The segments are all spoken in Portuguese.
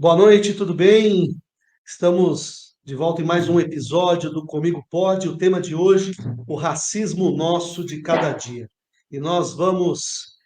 Boa noite, tudo bem? Estamos de volta em mais um episódio do Comigo Pode. O tema de hoje, o racismo nosso de cada dia. E nós vamos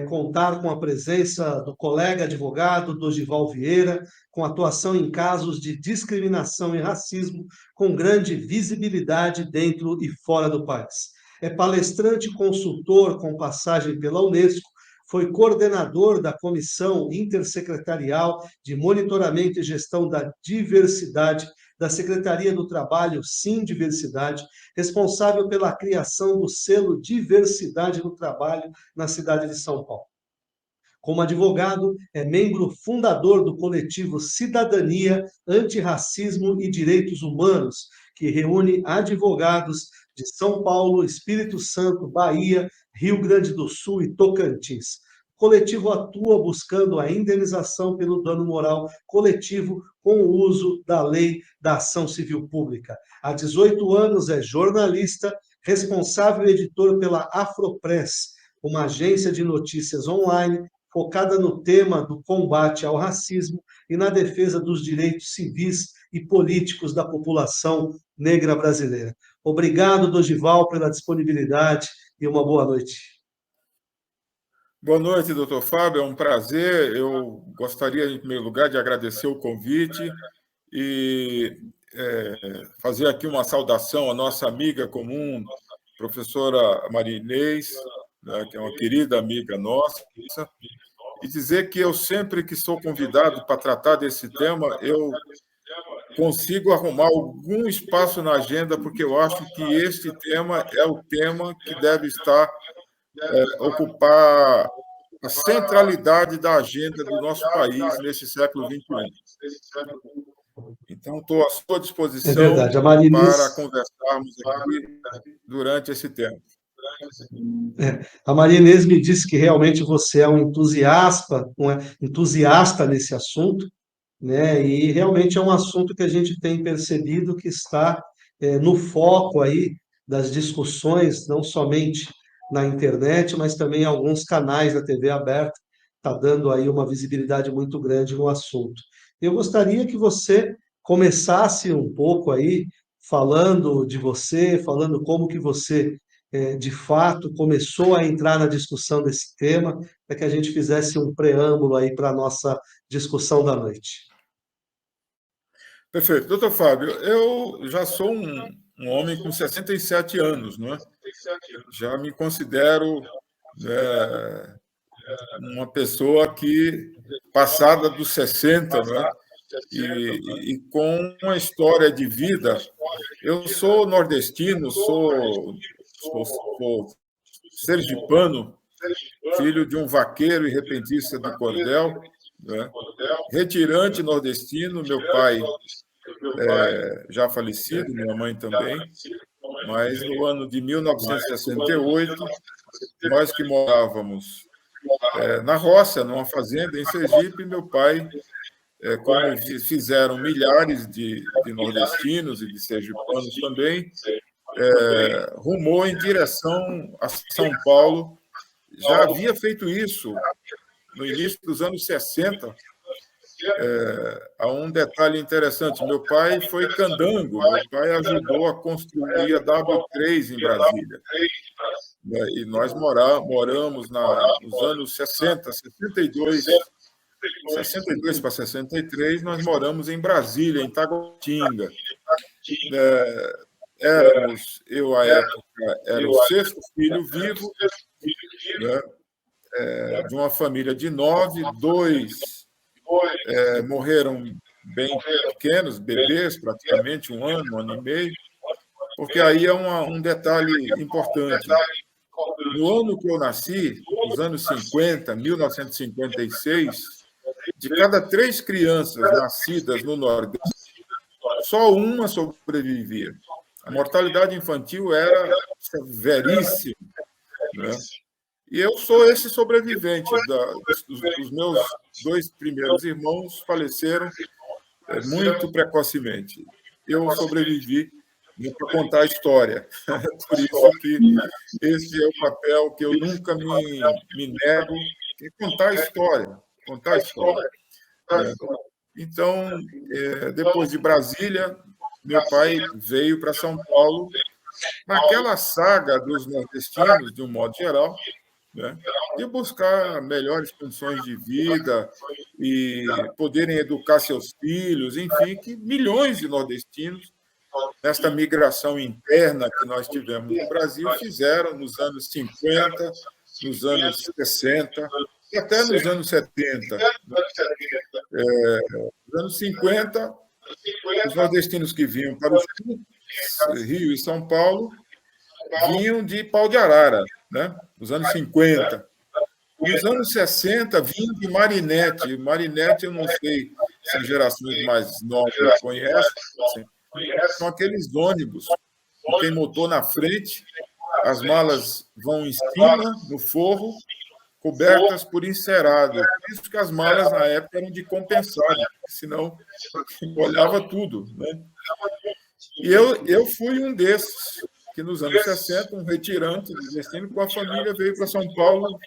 contar com a presença do colega advogado Dorival Vieira, com atuação em casos de discriminação e racismo, com grande visibilidade dentro e fora do país. É palestrante e consultor com passagem pela Unesco, foi coordenador da Comissão Intersecretarial de Monitoramento e Gestão da Diversidade da Secretaria do Trabalho, Sim Diversidade, responsável pela criação do selo Diversidade no Trabalho na cidade de São Paulo. Como advogado, é membro fundador do coletivo Cidadania, Antirracismo e Direitos Humanos, que reúne advogados de São Paulo, Espírito Santo, Bahia, Rio Grande do Sul e Tocantins. O coletivo atua buscando a indenização pelo dano moral coletivo com o uso da lei da ação civil pública. Há 18 anos é jornalista, responsável e editor pela Afropress, uma agência de notícias online focada no tema do combate ao racismo e na defesa dos direitos civis e políticos da população negra brasileira. Obrigado, Dorival, pela disponibilidade e uma boa noite. Boa noite, doutor Fábio. É um prazer. Eu gostaria, em primeiro lugar, de agradecer o convite e fazer aqui uma saudação à nossa amiga comum, professora Maria Inês, né, que é uma querida amiga nossa, e dizer que eu sempre que sou convidado para tratar desse tema, eu consigo arrumar algum espaço na agenda, porque eu acho que este tema é o tema que deve estar ocupar a centralidade da agenda do nosso país nesse século XXI. Então, estou à sua disposição para conversarmos aqui durante esse tempo. A Maria Inês me disse que realmente você é um entusiasta nesse assunto, né? E realmente é um assunto que a gente tem percebido que está no foco aí das discussões, não somente na internet, mas também em alguns canais da TV aberta, está dando aí uma visibilidade muito grande no assunto. Eu gostaria que você começasse um pouco aí falando de você, falando como que você de fato começou a entrar na discussão desse tema, para que a gente fizesse um preâmbulo aí para a nossa discussão da noite. Perfeito. Doutor Fábio, eu já sou um homem com 67 anos, não é? Já me considero uma pessoa que, passada dos 60, não é? E com uma história de vida. Eu sou nordestino, sou sergipano, filho de um vaqueiro e repentista de cordel, né? Retirante nordestino, meu pai já falecido, minha mãe também, mas no ano de 1968, nós que morávamos na roça, numa fazenda em Sergipe, meu pai, como fizeram milhares de nordestinos e de sergipanos também, rumou em direção a São Paulo. Já havia feito isso no início dos anos 60. Há um detalhe interessante. Meu pai foi candango. Meu pai ajudou a construir a W3 em Brasília. E nós moramos nos anos 60, 62 para 63, nós moramos em Brasília, em Taguatinga. Eu, à época, era o sexto filho vivo, né, de uma família de 9, 2 morreram bem pequenos, bebês, praticamente 1 ano, 1 ano e meio, porque aí é um detalhe importante. No ano que eu nasci, nos anos 50, 1956, de cada 3 crianças nascidas no Nordeste, só uma sobrevivia. A mortalidade infantil era severíssima, né? E eu sou esse sobrevivente. Os meus 2 primeiros irmãos faleceram muito precocemente. Eu sobrevivi para contar a história. Por isso que esse é o papel que eu nunca me nego, é contar a história. Contar a história. Então, depois de Brasília, meu pai veio para São Paulo, naquela saga dos nordestinos, de um modo geral, né, de buscar melhores condições de vida e poderem educar seus filhos, enfim, que milhões de nordestinos, nesta migração interna que nós tivemos no Brasil, fizeram nos anos 50, nos anos 60 e até nos anos 70. Nos anos 50, os nordestinos que vinham para o Sul, Rio e São Paulo, vinham de Pau de Arara, né? Nos anos 50. Nos anos 60, vinham de Marinete. Marinete, eu não sei se as gerações mais novas conhecem, são aqueles ônibus que tem motor na frente, as malas vão em cima, no forro, cobertas por encerado. Por isso que as malas, na época, eram de compensado, senão molhava tudo, né? E eu fui um desses, que nos anos 60, um retirante nordestino com a família veio para São Paulo.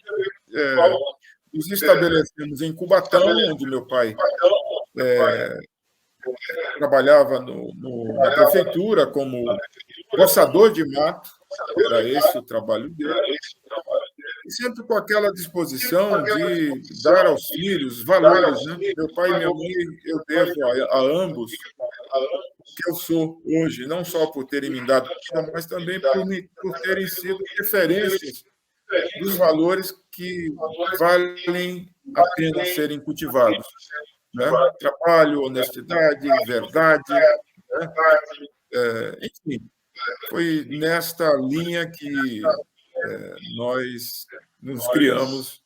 Nos estabelecemos em Cubatão, onde meu pai trabalhava na prefeitura como roçador de mato, era esse o trabalho dele, e sempre com aquela disposição de dar aos filhos valores, né? Meu pai e minha mãe, eu devo a ambos o que eu sou hoje, não só por terem me dado vida, mas também por terem sido referências dos valores que valem a pena serem cultivados, né? Trabalho, honestidade, verdade, né? Enfim, foi nesta linha que nós nos criamos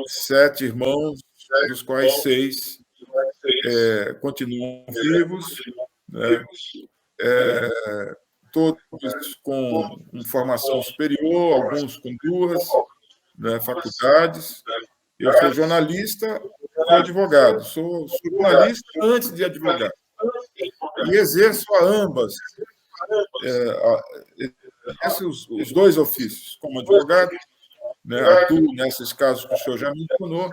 7 irmãos, dos quais 6 continuam vivos, né? Todos com formação superior, alguns com 2, né, faculdades. Eu sou jornalista, sou advogado. Sou jornalista antes de advogado. E exerço a ambas, os 2 ofícios, como advogado, né, atuo nesses casos que o senhor já mencionou,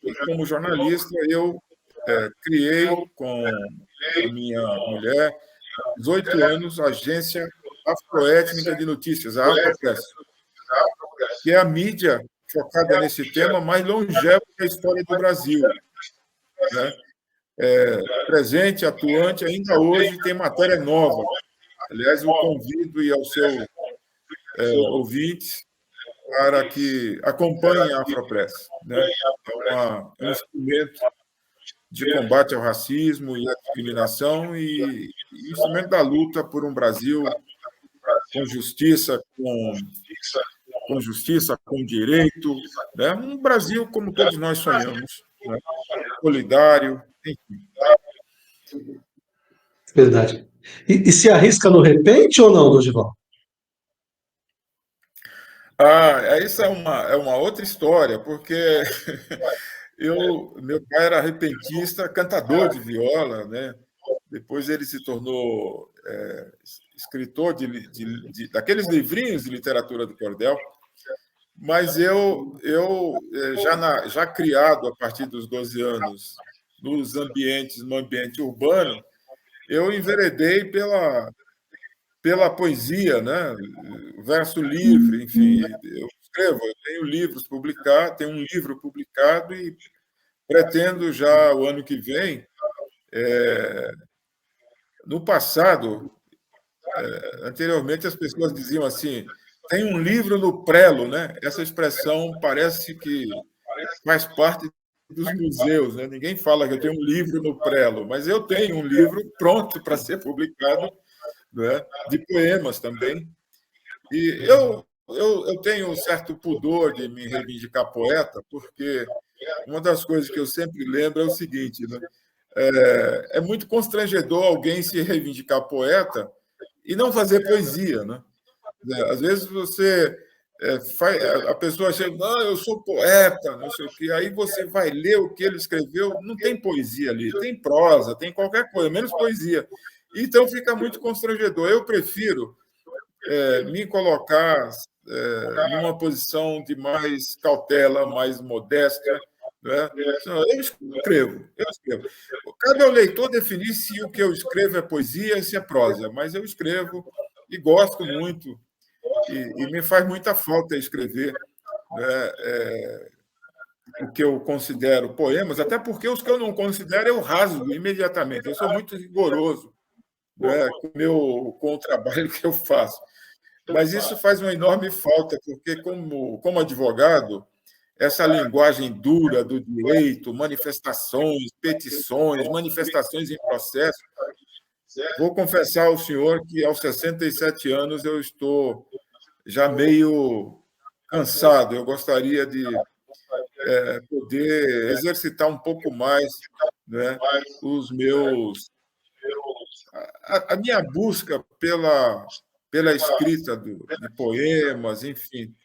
e como jornalista eu criei com a minha mulher, há 18 anos, a Agência Afroétnica de Notícias, a Afropress, que é a mídia focada nesse tema mais longeva da história do Brasil, né? Presente, atuante, ainda hoje tem matéria nova. Aliás, eu convido e ao seu ouvintes para que acompanhem a Afropress, né? É um instrumento de combate ao racismo e à discriminação e instrumento da luta por um Brasil com justiça, com direito, né? Um Brasil como todos nós sonhamos, né? Solidário, enfim. Verdade. E se arrisca no repente ou não, Dorival? Isso é uma outra história, porque meu pai era repentista, cantador de viola, né? Depois ele se tornou escritor daqueles livrinhos de literatura do cordel, mas eu já criado a partir dos 12 anos no ambiente urbano, eu enveredei pela poesia, né? Verso livre, enfim, eu escrevo, eu tenho um livro publicado e pretendo já o ano que vem. No passado, anteriormente, as pessoas diziam assim: tem um livro no prelo, né? Essa expressão parece que faz parte dos museus, né? Ninguém fala que eu tenho um livro no prelo, mas eu tenho um livro pronto para ser publicado, né? De poemas também. E eu tenho um certo pudor de me reivindicar poeta, porque uma das coisas que eu sempre lembro é o seguinte, né? É muito constrangedor alguém se reivindicar poeta e não fazer poesia, né? Às vezes a pessoa chega, não, eu sou poeta, não sei o quê, aí você vai ler o que ele escreveu, não tem poesia ali, tem prosa, tem qualquer coisa, menos poesia. Então fica muito constrangedor. Eu prefiro me colocar numa posição de mais cautela, mais modéstia, Né? Eu escrevo. Cabe ao leitor definir se o que eu escrevo é poesia, se é prosa, mas eu escrevo e gosto muito, e me faz muita falta escrever, né, o que eu considero poemas, até porque os que eu não considero eu rasgo imediatamente. Eu sou muito rigoroso, né, com o trabalho que eu faço. Mas isso faz uma enorme falta, porque, como advogado, essa linguagem dura do direito, manifestações, petições, manifestações em processo. Vou confessar ao senhor que, aos 67 anos, eu estou já meio cansado. Eu gostaria de poder exercitar um pouco mais, né, a minha busca pela escrita de poemas, enfim.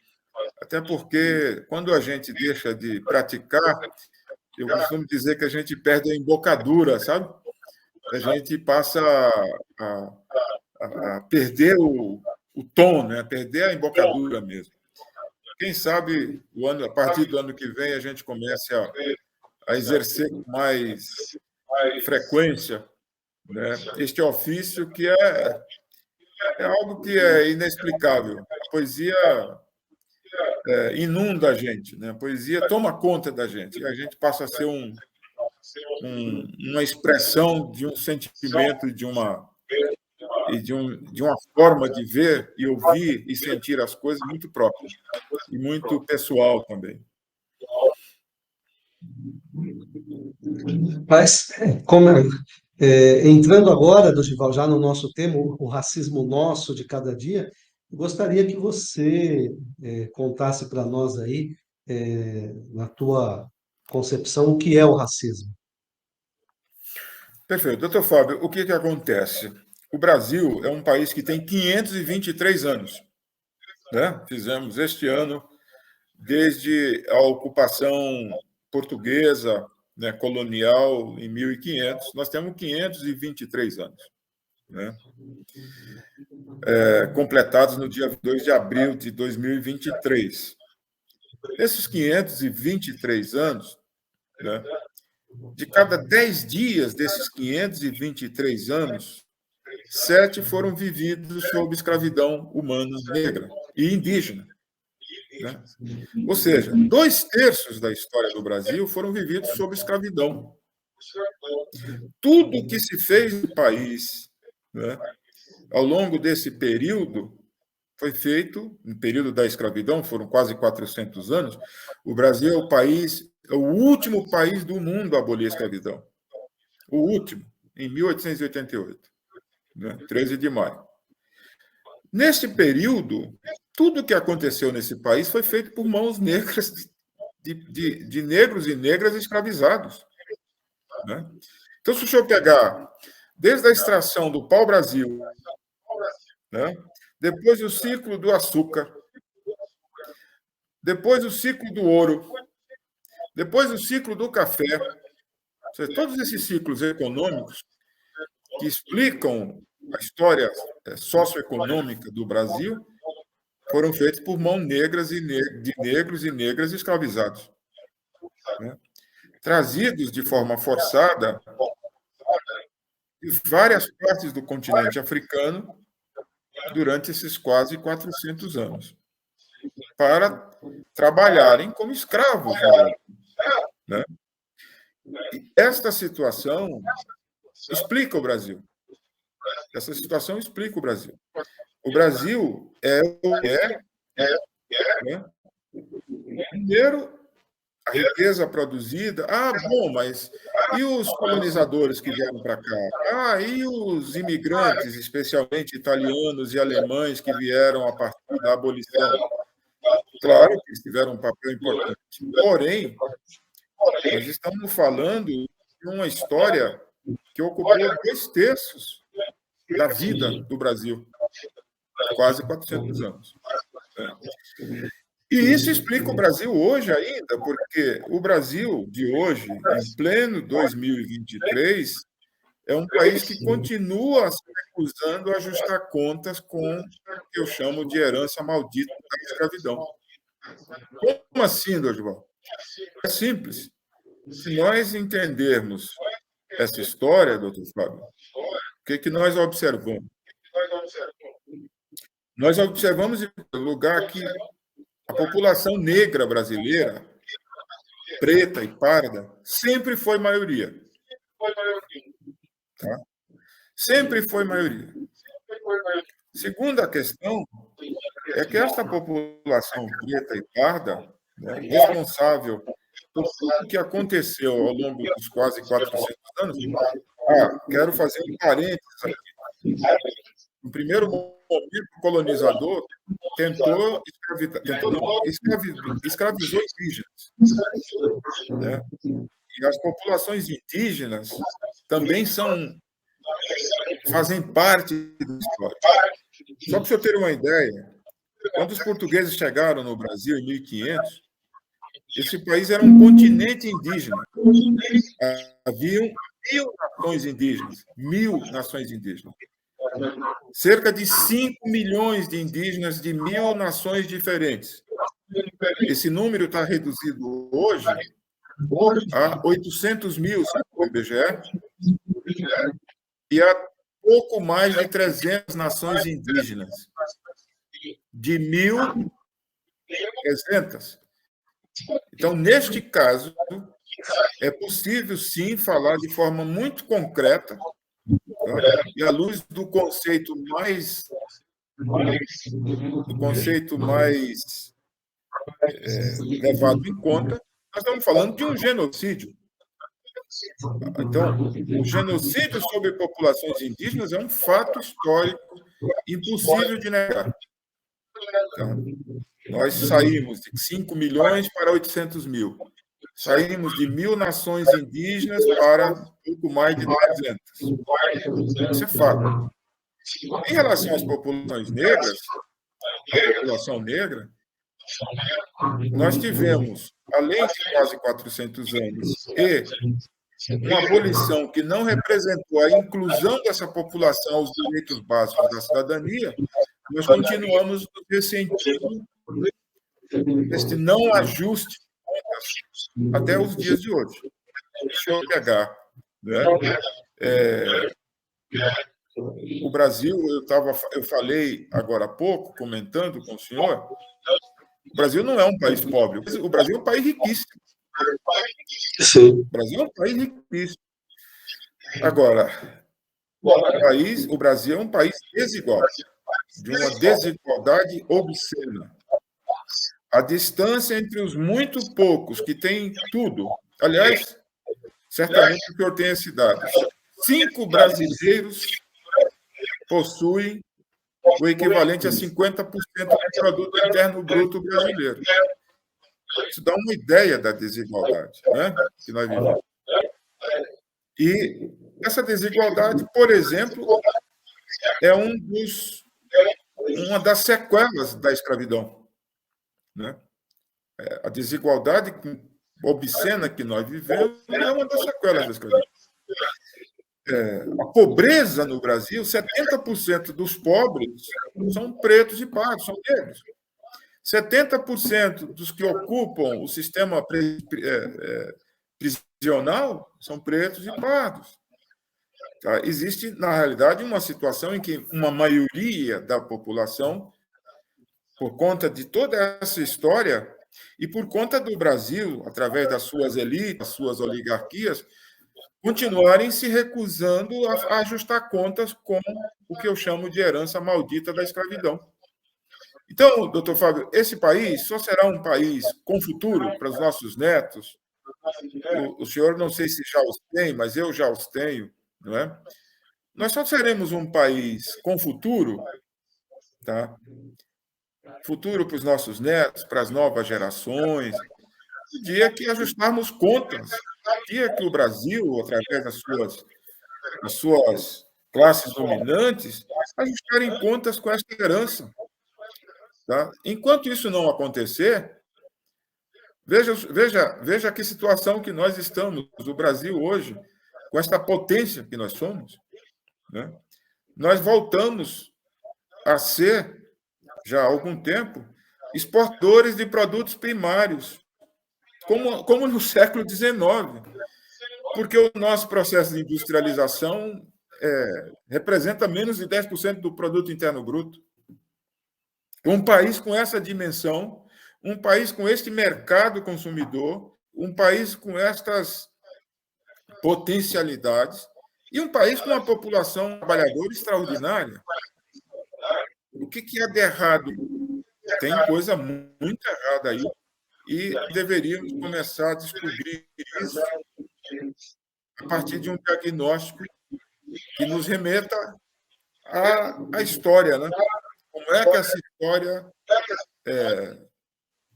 Até porque, quando a gente deixa de praticar, eu costumo dizer que a gente perde a embocadura, sabe? A gente passa a perder o tom, né? A perder a embocadura mesmo. Quem sabe, a partir do ano que vem, a gente comece a exercer com mais frequência, né, este ofício que é algo que é inexplicável. A poesia inunda a gente, né? A poesia toma conta da gente, e a gente passa a ser uma expressão de um sentimento, de uma forma de ver e ouvir e sentir as coisas muito própria e muito pessoal também. Mas, entrando agora, Dorival, já no nosso tema, o racismo nosso de cada dia, gostaria que você contasse para nós aí, na tua concepção, o que é o racismo. Perfeito. Doutor Fábio, o que acontece? O Brasil é um país que tem 523 anos. Né? Fizemos este ano, desde a ocupação portuguesa, né, colonial, em 1500, nós temos 523 anos. Né? Completados no dia 2 de abril de 2023. Nesses 523 anos, né, de cada 10 dias desses 523 anos, 7 foram vividos sob escravidão humana negra e indígena. Né? Ou seja, 2/3 da história do Brasil foram vividos sob escravidão. Tudo que se fez no país, né, ao longo desse período foi feito, no período da escravidão, foram quase 400 anos. O Brasil é o último país do mundo a abolir a escravidão. O último, em 1888, né, 13 de maio. Nesse período, tudo que aconteceu nesse país foi feito por mãos negras, de negros e negras escravizados. Né? Então, se o senhor pegar desde a extração do pau-brasil, né, depois o ciclo do açúcar, depois o ciclo do ouro, depois o ciclo do café, todos esses ciclos econômicos que explicam a história socioeconômica do Brasil foram feitos por mãos negras de negros e negras escravizados, né? Trazidos de forma forçada de várias partes do continente africano durante esses quase 400 anos, para trabalharem como escravos. Né? E esta situação explica o Brasil. Essa situação explica o Brasil. O Brasil né? Primeiro, a riqueza produzida. Bom, mas e os colonizadores que vieram para cá? E os imigrantes, especialmente italianos e alemães, que vieram a partir da abolição? Claro que eles tiveram um papel importante. Porém, nós estamos falando de uma história que ocupou 2/3 da vida do Brasil, quase 400 anos. E isso explica o Brasil hoje ainda, porque o Brasil de hoje, em pleno 2023, é um país que continua se recusando a ajustar contas com o que eu chamo de herança maldita da escravidão. Como assim, Dorival? É simples. Se nós entendermos essa história, doutor Fábio, o que nós observamos? Nós observamos, em primeiro lugar, que a população negra brasileira, preta e parda, sempre foi maioria. Tá? Sempre foi maioria. Segunda questão é que esta população preta e parda, né, responsável por tudo que aconteceu ao longo dos quase 400 anos. Quero fazer um parênteses aqui. No primeiro momento, o colonizador escravizou indígenas. Né? E as populações indígenas também fazem parte da história. Só para o senhor ter uma ideia, quando os portugueses chegaram no Brasil em 1500, esse país era um continente indígena. Haviam 1.000 nações indígenas. 1.000 nações indígenas. Cerca de 5 milhões de indígenas de 1.000 nações diferentes. Esse número está reduzido hoje a 800 mil, segundo o IBGE, e a pouco mais de 300 nações indígenas. De 1.300. Então, neste caso, é possível, sim, falar de forma muito concreta, tá? E à luz do conceito mais levado em conta, nós estamos falando de um genocídio. Então, o genocídio sobre populações indígenas é um fato histórico impossível de negar. Então, nós saímos de 5 milhões para 800 mil. Saímos de 1.000 nações indígenas para pouco mais de 300. Isso é fato. Em relação às populações negras, a população negra, nós tivemos, além de quase 400 anos, e uma abolição que não representou a inclusão dessa população aos direitos básicos da cidadania, nós continuamos nos ressentindo deste não ajuste até os dias de hoje. Deixa eu pegar. Né? O Brasil, eu falei agora há pouco, comentando com o senhor, o Brasil não é um país pobre, o Brasil é um país riquíssimo. Sim. O Brasil é um país riquíssimo. Agora, o Brasil é um país desigual, de uma desigualdade obscena. A distância entre os muito poucos que têm tudo. Aliás, certamente o senhor tem esse dado. 5 brasileiros possuem o equivalente a 50% do produto interno bruto brasileiro. Isso dá uma ideia da desigualdade, né, que nós vivemos. E essa desigualdade, por exemplo, é uma das sequelas da escravidão. Né? A desigualdade obscena que nós vivemos é uma das sequelas da escravidão. A pobreza no Brasil, 70% dos pobres são pretos e pardos, são negros. 70% dos que ocupam o sistema prisional são pretos e pardos. Tá? Existe, na realidade, uma situação em que uma maioria da população, por conta de toda essa história e por conta do Brasil, através das suas elites, das suas oligarquias, continuarem se recusando a ajustar contas com o que eu chamo de herança maldita da escravidão. Então, doutor Fábio, esse país só será um país com futuro para os nossos netos? O senhor não sei se já os tem, mas eu já os tenho, não é? Nós só seremos um país com futuro, tá? Futuro para os nossos netos, para as novas gerações, no dia que ajustarmos contas, no dia que o Brasil, através das suas classes dominantes, ajustarem contas com esta herança. Tá? Enquanto isso não acontecer, veja que situação que nós estamos, o Brasil hoje, com esta potência que nós somos. Né? Nós voltamos a ser, já há algum tempo, exportadores de produtos primários. como no século XIX, porque o nosso processo de industrialização representa menos de 10% do produto interno bruto. Um país com essa dimensão, um país com este mercado consumidor, um país com estas potencialidades e um país com uma população trabalhadora extraordinária. O que há de errado? Tem coisa muito errada aí e deveríamos começar a descobrir isso a partir de um diagnóstico que nos remeta à história, né? Como é que essa história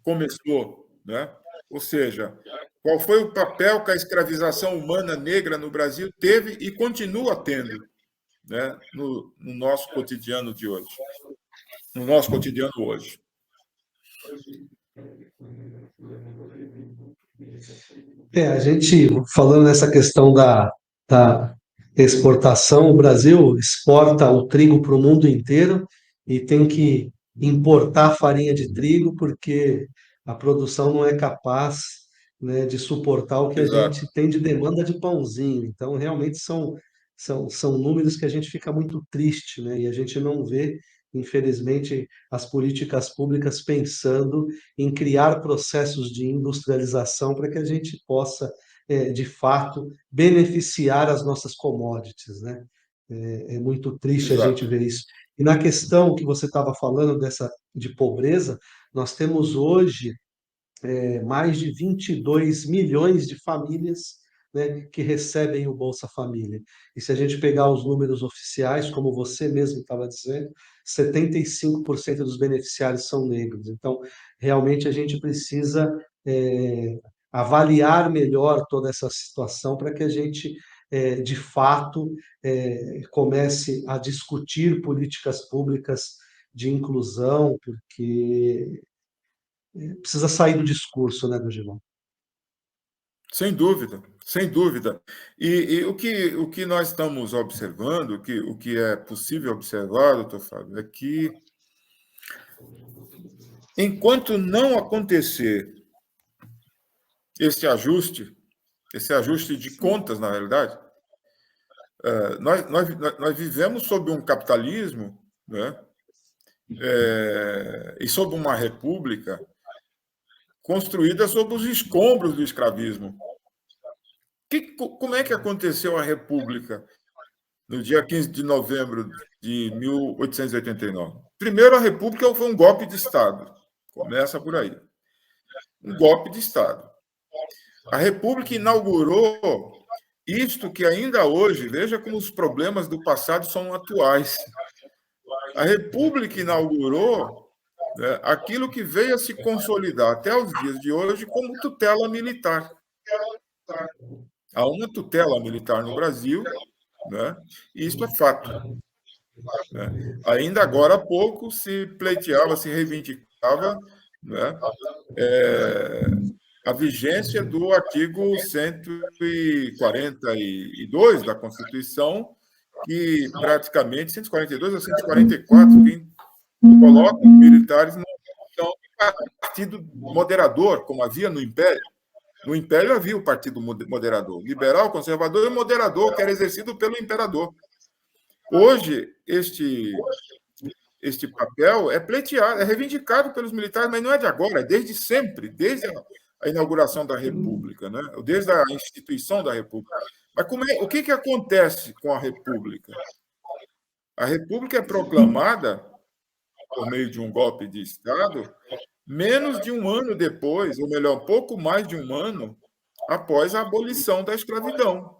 começou, né? Ou seja, qual foi o papel que a escravização humana negra no Brasil teve e continua tendo, né? No nosso cotidiano de hoje, no nosso cotidiano hoje. A gente, falando nessa questão da exportação, o Brasil exporta o trigo para o mundo inteiro e tem que importar farinha de trigo porque a produção não é capaz, né, de suportar o que a Exato. gente tem de demanda de pãozinho. Então, realmente são números que a gente fica muito triste, né? E a gente não vê, infelizmente, as políticas públicas pensando em criar processos de industrialização para que a gente possa, de fato, beneficiar as nossas commodities, né? É muito triste a gente Exato. ver isso. E na questão que você estava falando de pobreza, nós temos hoje mais de 22 milhões de famílias, né, que recebem o Bolsa Família. E se a gente pegar os números oficiais, como você mesmo estava dizendo, 75% dos beneficiários são negros. Então, realmente a gente precisa avaliar melhor toda essa situação para que a gente, de fato, comece a discutir políticas públicas de inclusão, porque precisa sair do discurso, né, do Gilão? Sem dúvida, sem dúvida. E o que nós estamos observando, o que é possível observar, doutor Fábio, é que enquanto não acontecer esse ajuste de contas, na realidade, nós vivemos sob um capitalismo, né, e sob uma república construída sob os escombros do escravismo. Como é que aconteceu a república no dia 15 de novembro de 1889? Primeiro, a república foi um golpe de Estado. Começa por aí. Um golpe de Estado. A república inaugurou isto que ainda hoje, veja como os problemas do passado são atuais. A república inaugurou, né, aquilo que veio a se consolidar até os dias de hoje como tutela militar. Há uma tutela militar no Brasil, né, e isso é fato. Né? Ainda agora há pouco se pleiteava, se reivindicava, né, a vigência do artigo 142 da Constituição, que praticamente, 142 a 144, que coloca os militares numa posição de partido moderador, como havia no Império. No Império havia o partido moderador, liberal, conservador e moderador, que era exercido pelo imperador. Hoje, este papel é pleiteado, é reivindicado pelos militares, mas não é de agora, é desde sempre, desde a inauguração da República, né? Desde a instituição da República. Mas o que acontece com a República? A República é proclamada por meio de um golpe de Estado menos de um ano depois, ou melhor, pouco mais de um ano após a abolição da escravidão.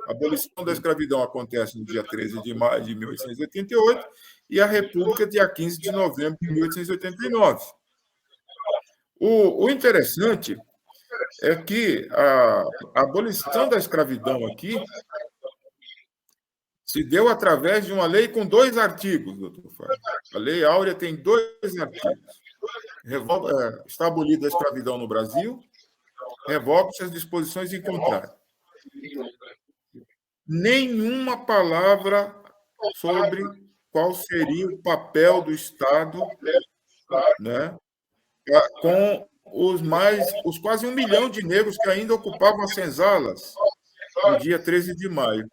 A abolição da escravidão acontece no dia 13 de maio de 1888 e a República, dia 15 de novembro de 1889. O interessante é que a abolição da escravidão aqui se deu através de uma lei com 2 artigos, doutor Fábio. A Lei Áurea tem 2 artigos. Está abolida a escravidão no Brasil, revoga-se as disposições em contrário. Nenhuma palavra sobre qual seria o papel do Estado, né, com os quase 1 milhão de negros que ainda ocupavam as senzalas no dia 13 de maio.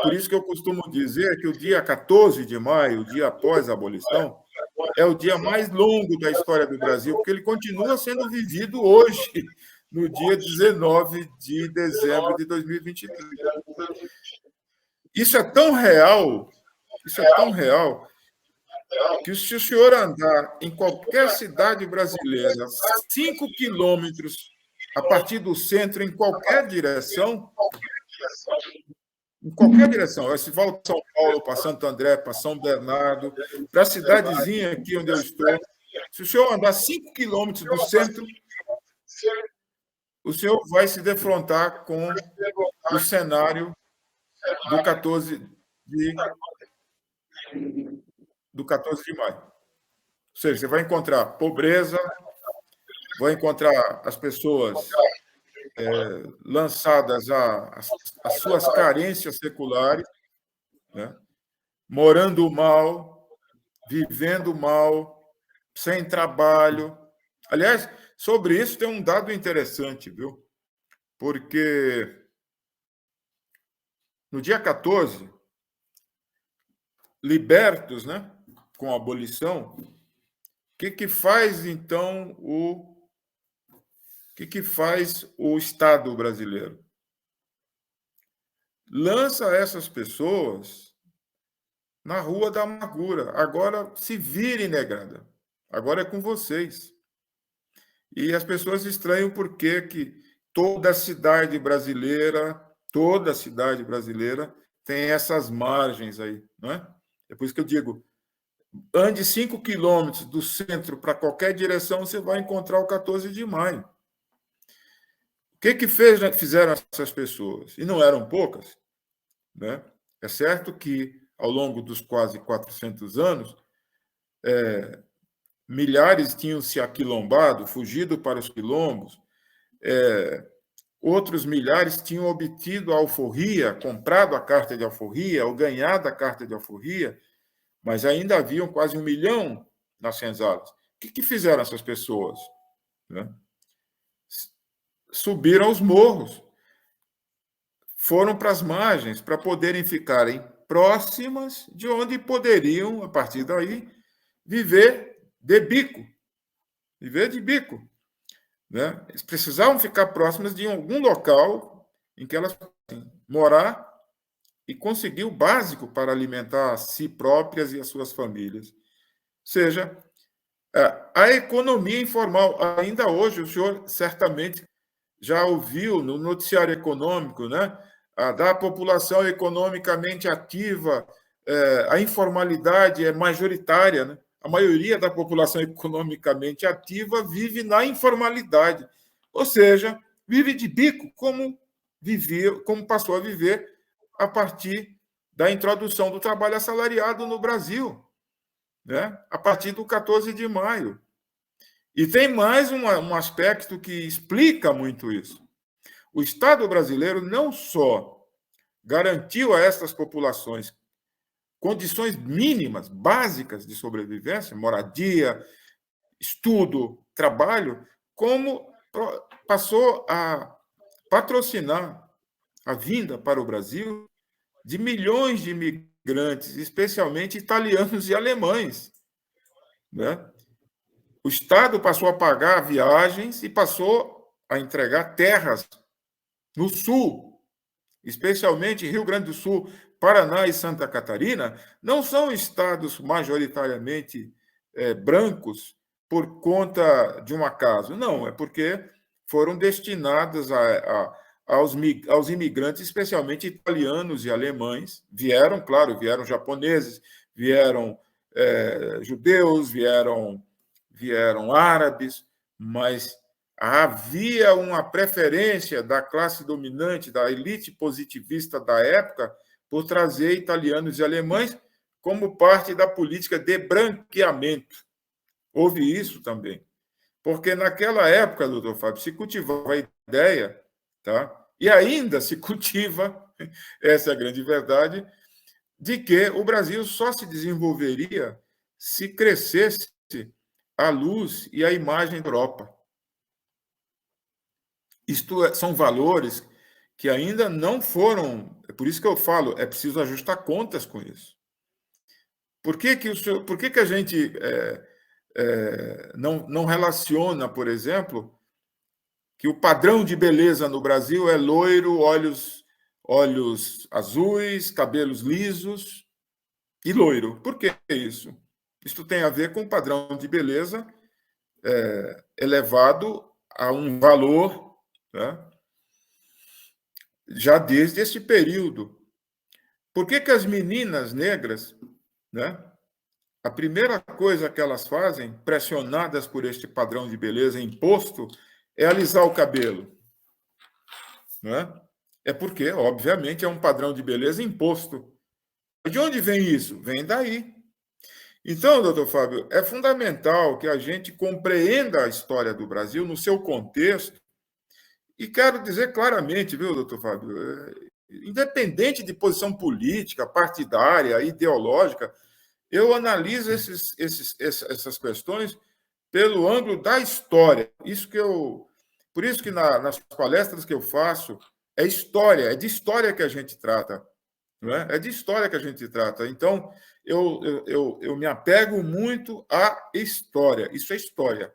Por isso que eu costumo dizer que o dia 14 de maio, o dia após a abolição, é o dia mais longo da história do Brasil, porque ele continua sendo vivido hoje, no dia 19 de dezembro de 2023. Isso é tão real, que se o senhor andar em qualquer cidade brasileira, 5 quilômetros a partir do centro, em qualquer direção, se fala para São Paulo, para Santo André, para São Bernardo, para a cidadezinha aqui onde eu estou, se o senhor andar 5 quilômetros do centro, o senhor vai se defrontar com o cenário do 14 de maio. Ou seja, você vai encontrar pobreza, vai encontrar as pessoas lançadas às suas carências seculares, né? Morando mal, vivendo mal, sem trabalho. Aliás, sobre isso tem um dado interessante, viu? Porque no dia 14, libertos, né, com a abolição, o que faz, então, o Estado brasileiro? Lança essas pessoas na rua da amargura. Agora se virem, negada. Agora é com vocês. E as pessoas estranham porque que toda cidade brasileira tem essas margens aí, não é? É por isso que eu digo, ande 5 quilômetros do centro para qualquer direção, você vai encontrar o 14 de maio. O que fizeram essas pessoas? E não eram poucas, né? É certo que, ao longo dos quase 400 anos, milhares tinham se aquilombado, fugido para os quilombos, outros milhares tinham obtido a alforria, comprado a carta de alforria, ou ganhado a carta de alforria, mas ainda haviam quase 1 milhão nas senzalas. O que fizeram essas pessoas? Né? Subiram os morros, foram para as margens para poderem ficarem próximas de onde poderiam, a partir daí, viver de bico. Né? Eles precisavam ficar próximas de algum local em que elas pudessem morar e conseguir o básico para alimentar a si próprias e as suas famílias. Ou seja, a economia informal. Ainda hoje, o senhor certamente já ouviu no noticiário econômico, né, da população economicamente ativa, a informalidade é majoritária, né? A maioria da população economicamente ativa vive na informalidade, ou seja, vive de bico, como passou a viver a partir da introdução do trabalho assalariado no Brasil, né? A partir do 14 de maio. E tem mais um aspecto que explica muito isso. O Estado brasileiro não só garantiu a essas populações condições mínimas, básicas de sobrevivência, moradia, estudo, trabalho, como passou a patrocinar a vinda para o Brasil de milhões de imigrantes, especialmente italianos e alemães, né? O Estado passou a pagar viagens e passou a entregar terras no Sul, especialmente Rio Grande do Sul, Paraná e Santa Catarina, não são estados majoritariamente brancos por conta de um acaso. Não, é porque foram destinadas aos imigrantes, especialmente italianos e alemães. Vieram japoneses, vieram judeus, vieram árabes, mas havia uma preferência da classe dominante, da elite positivista da época, por trazer italianos e alemães como parte da política de branqueamento. Houve isso também. Porque naquela época, doutor Fábio, se cultivava a ideia, tá? E ainda se cultiva, essa é a grande verdade, de que o Brasil só se desenvolveria se crescesse a luz e a imagem da Europa. são valores que ainda não foram... É por isso que eu falo, é preciso ajustar contas com isso. Por que a gente não relaciona, por exemplo, que o padrão de beleza no Brasil é loiro, olhos azuis, cabelos lisos e loiro? Por que isso? Isso tem a ver com o padrão de beleza elevado a um valor, né, já desde esse período. Por que as meninas negras, né, a primeira coisa que elas fazem, pressionadas por este padrão de beleza imposto, é alisar o cabelo? Né? É porque, obviamente, é um padrão de beleza imposto. De onde vem isso? Vem daí. Então, doutor Fábio, é fundamental que a gente compreenda a história do Brasil no seu contexto. E quero dizer claramente, viu, doutor Fábio, independente de posição política, partidária, ideológica, eu analiso essas questões pelo ângulo da história. Por isso que nas palestras que eu faço, é de história que a gente trata. Não é? É de história que a gente trata. Então, eu me apego muito à história. Isso é história.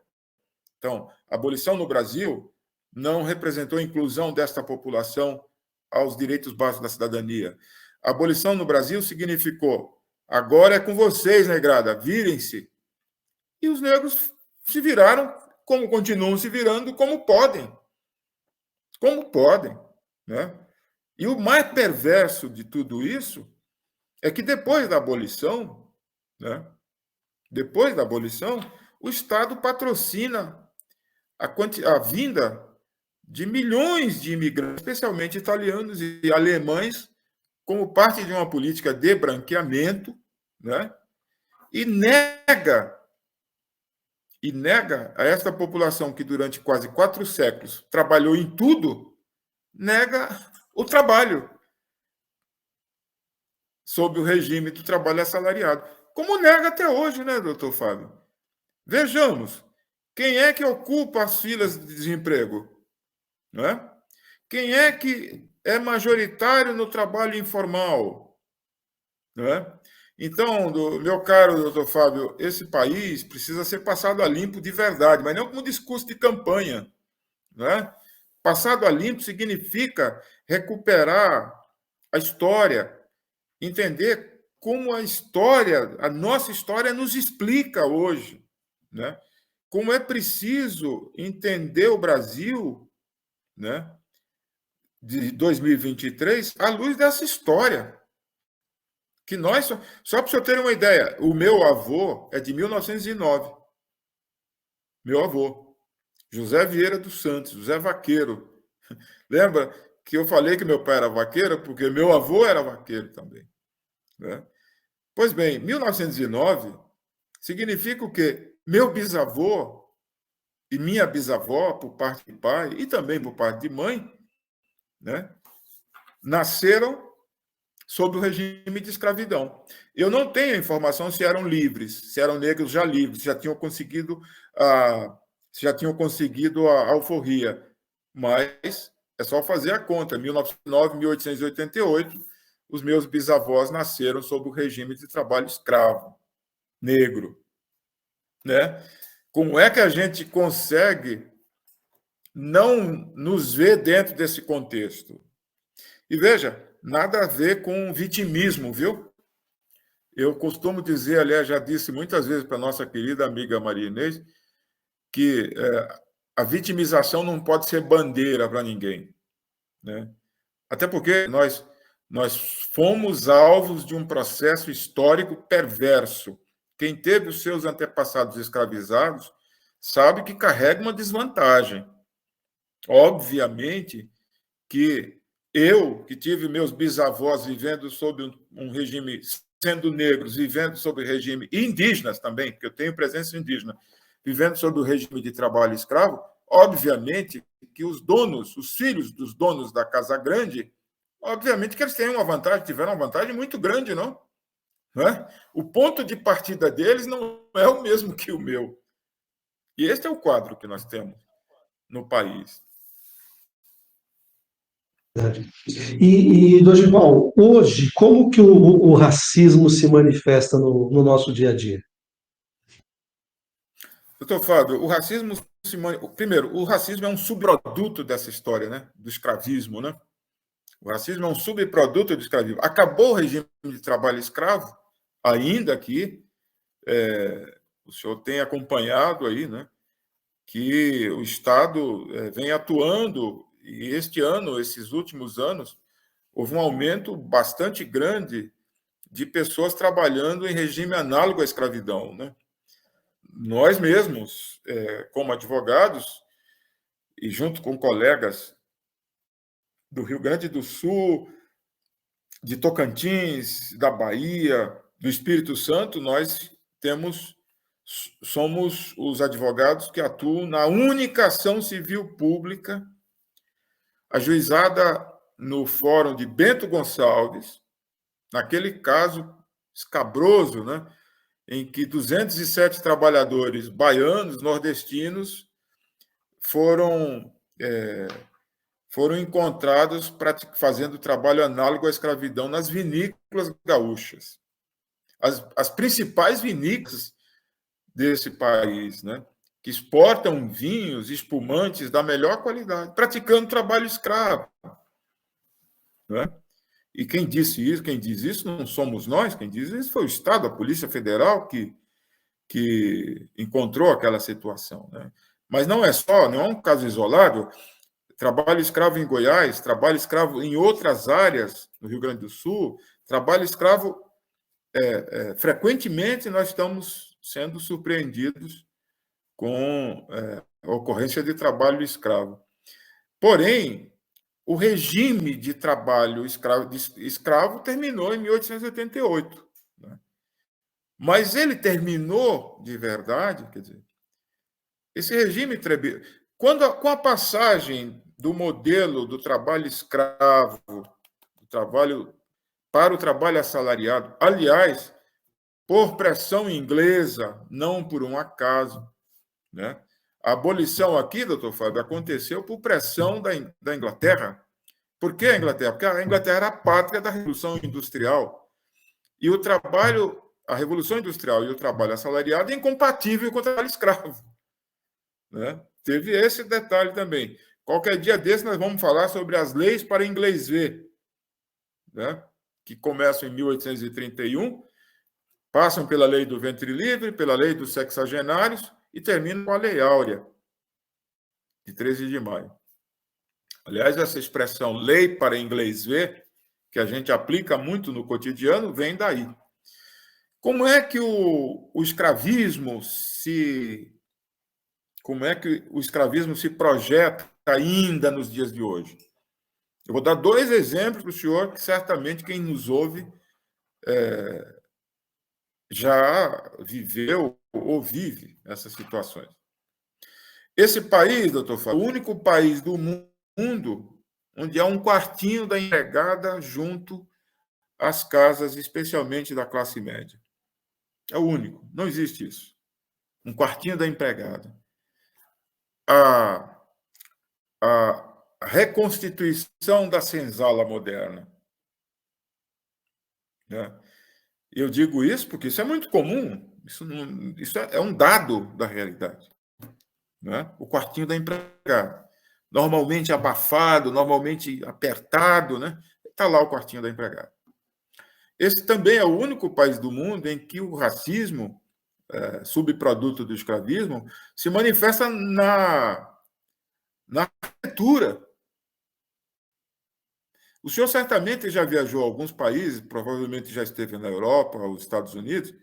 Então, a abolição no Brasil não representou a inclusão desta população aos direitos básicos da cidadania. A abolição no Brasil significou: agora é com vocês, negrada, virem-se. E os negros se viraram, como continuam se virando, como podem. Como podem. Né? E o mais perverso de tudo isso é que depois da abolição, né, o Estado patrocina a vinda de milhões de imigrantes, especialmente italianos e alemães, como parte de uma política de branqueamento, né, e nega a esta população que durante quase 4 séculos trabalhou em tudo, nega o trabalho sob o regime do trabalho assalariado. Como nega até hoje, né, doutor Fábio? Vejamos, quem é que ocupa as filas de desemprego? Não é? Quem é que é majoritário no trabalho informal? Não é? Então, meu caro doutor Fábio, esse país precisa ser passado a limpo de verdade, mas não como discurso de campanha. Não é? Passado a limpo significa recuperar a história, entender como a nossa história nos explica hoje, né? Como é preciso entender o Brasil, né, de 2023 à luz dessa história. Que nós, só para o senhor ter uma ideia, o meu avô é de 1909. Meu avô, José Vieira dos Santos, José Vaqueiro. Lembra que eu falei que meu pai era vaqueiro? Porque meu avô era vaqueiro também. Né? Pois bem, 1909 significa o quê? Meu bisavô e minha bisavó, por parte de pai, e também por parte de mãe, né, nasceram sob o regime de escravidão. Eu não tenho a informação se eram livres, se eram negros já livres, se já tinham conseguido a alforria, mas é só fazer a conta. 1909, 1888, os meus bisavós nasceram sob o regime de trabalho escravo, negro. Né? Como é que a gente consegue não nos ver dentro desse contexto? E veja, nada a ver com vitimismo, viu? Eu costumo dizer, aliás, já disse muitas vezes para a nossa querida amiga Maria Inês, que a vitimização não pode ser bandeira para ninguém. Né? Até porque nós fomos alvos de um processo histórico perverso. Quem teve os seus antepassados escravizados sabe que carrega uma desvantagem. Obviamente que eu, que tive meus bisavós vivendo sob um regime, sendo negros, vivendo sob o regime, e indígenas também, porque eu tenho presença indígena, vivendo sob o regime de trabalho escravo, obviamente que os filhos dos donos da Casa Grande, obviamente que eles têm uma vantagem, tiveram uma vantagem muito grande, não? Né? O ponto de partida deles não é o mesmo que o meu. E este é o quadro que nós temos no país. Dorival, hoje, como que o racismo se manifesta no nosso dia a dia? Doutor Fábio, o racismo primeiro, o racismo é um subproduto dessa história, né? Do escravismo, né? O racismo é um subproduto do escravismo. Acabou o regime de trabalho escravo, ainda que o senhor tem acompanhado aí, né? Que o Estado vem atuando, e este ano, esses últimos anos, houve um aumento bastante grande de pessoas trabalhando em regime análogo à escravidão, né? Nós mesmos, como advogados, e junto com colegas do Rio Grande do Sul, de Tocantins, da Bahia, do Espírito Santo, somos os advogados que atuam na única ação civil pública ajuizada no Fórum de Bento Gonçalves, naquele caso escabroso, né, em que 207 trabalhadores baianos, nordestinos, foram encontrados fazendo trabalho análogo à escravidão nas vinícolas gaúchas. As principais vinícolas desse país, né, que exportam vinhos, espumantes da melhor qualidade, praticando trabalho escravo. Né? E quem diz isso não somos nós, quem diz isso foi o Estado, a Polícia Federal, que encontrou aquela situação. Né? Mas não é um caso isolado. Trabalho escravo em Goiás, trabalho escravo em outras áreas no Rio Grande do Sul, trabalho escravo, frequentemente nós estamos sendo surpreendidos com a ocorrência de trabalho escravo. Porém, o regime de trabalho escravo terminou em 1888. Né? Mas ele terminou de verdade, quer dizer, esse regime, com a passagem do modelo do trabalho escravo, do trabalho para o trabalho assalariado, aliás, por pressão inglesa, não por um acaso, né? A abolição aqui, doutor Fábio, aconteceu por pressão da Inglaterra. Por que a Inglaterra? Porque a Inglaterra era a pátria da Revolução Industrial. E a Revolução Industrial e o trabalho assalariado é incompatível com o trabalho escravo. Né? Teve esse detalhe também. Qualquer dia desse nós vamos falar sobre as leis para inglês ver, né? Que começam em 1831, passam pela lei do ventre livre, pela lei dos sexagenários e terminam com a Lei Áurea, de 13 de maio. Aliás, essa expressão lei para inglês ver, que a gente aplica muito no cotidiano, vem daí. Como é que o escravismo se projeta ainda nos dias de hoje? Eu vou dar 2 exemplos para o senhor, que certamente quem nos ouve já viveu ou vive essas situações. Esse país, doutor Fábio, é o único país do mundo onde há um quartinho da empregada junto às casas, especialmente da classe média. É o único, não existe isso. Um quartinho da empregada. A reconstituição da senzala moderna. Né? Eu digo isso porque isso é muito comum, isso é um dado da realidade. Né? O quartinho da empregada. Normalmente abafado, normalmente apertado, né? Está lá o quartinho da empregada. Esse também é o único país do mundo em que o racismo, subproduto do escravismo, se manifesta na arquitetura. O senhor certamente já viajou a alguns países, provavelmente já esteve na Europa, os Estados Unidos.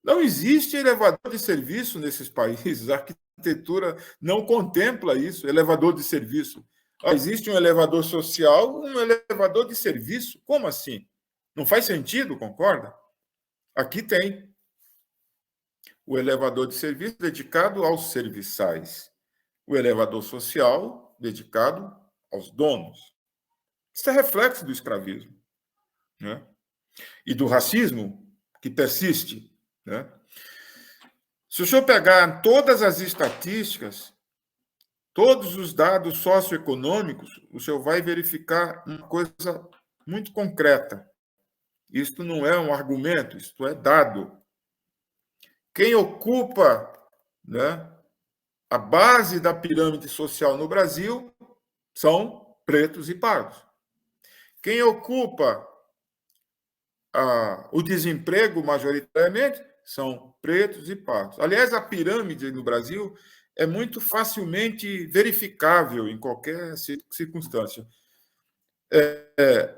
Não existe elevador de serviço nesses países. A arquitetura não contempla isso, elevador de serviço. Existe um elevador social, um elevador de serviço. Como assim? Não faz sentido, concorda? Aqui tem o elevador de serviço dedicado aos serviçais. O elevador social dedicado aos donos. Isso é reflexo do escravismo, né? E do racismo que persiste, né? Se o senhor pegar todas as estatísticas, todos os dados socioeconômicos, o senhor vai verificar uma coisa muito concreta. Isto não é um argumento, isto é dado. Quem ocupa, né, a base da pirâmide social no Brasil são pretos e pardos. Quem ocupa o desemprego, majoritariamente, são pretos e pardos. Aliás, a pirâmide no Brasil é muito facilmente verificável em qualquer circunstância.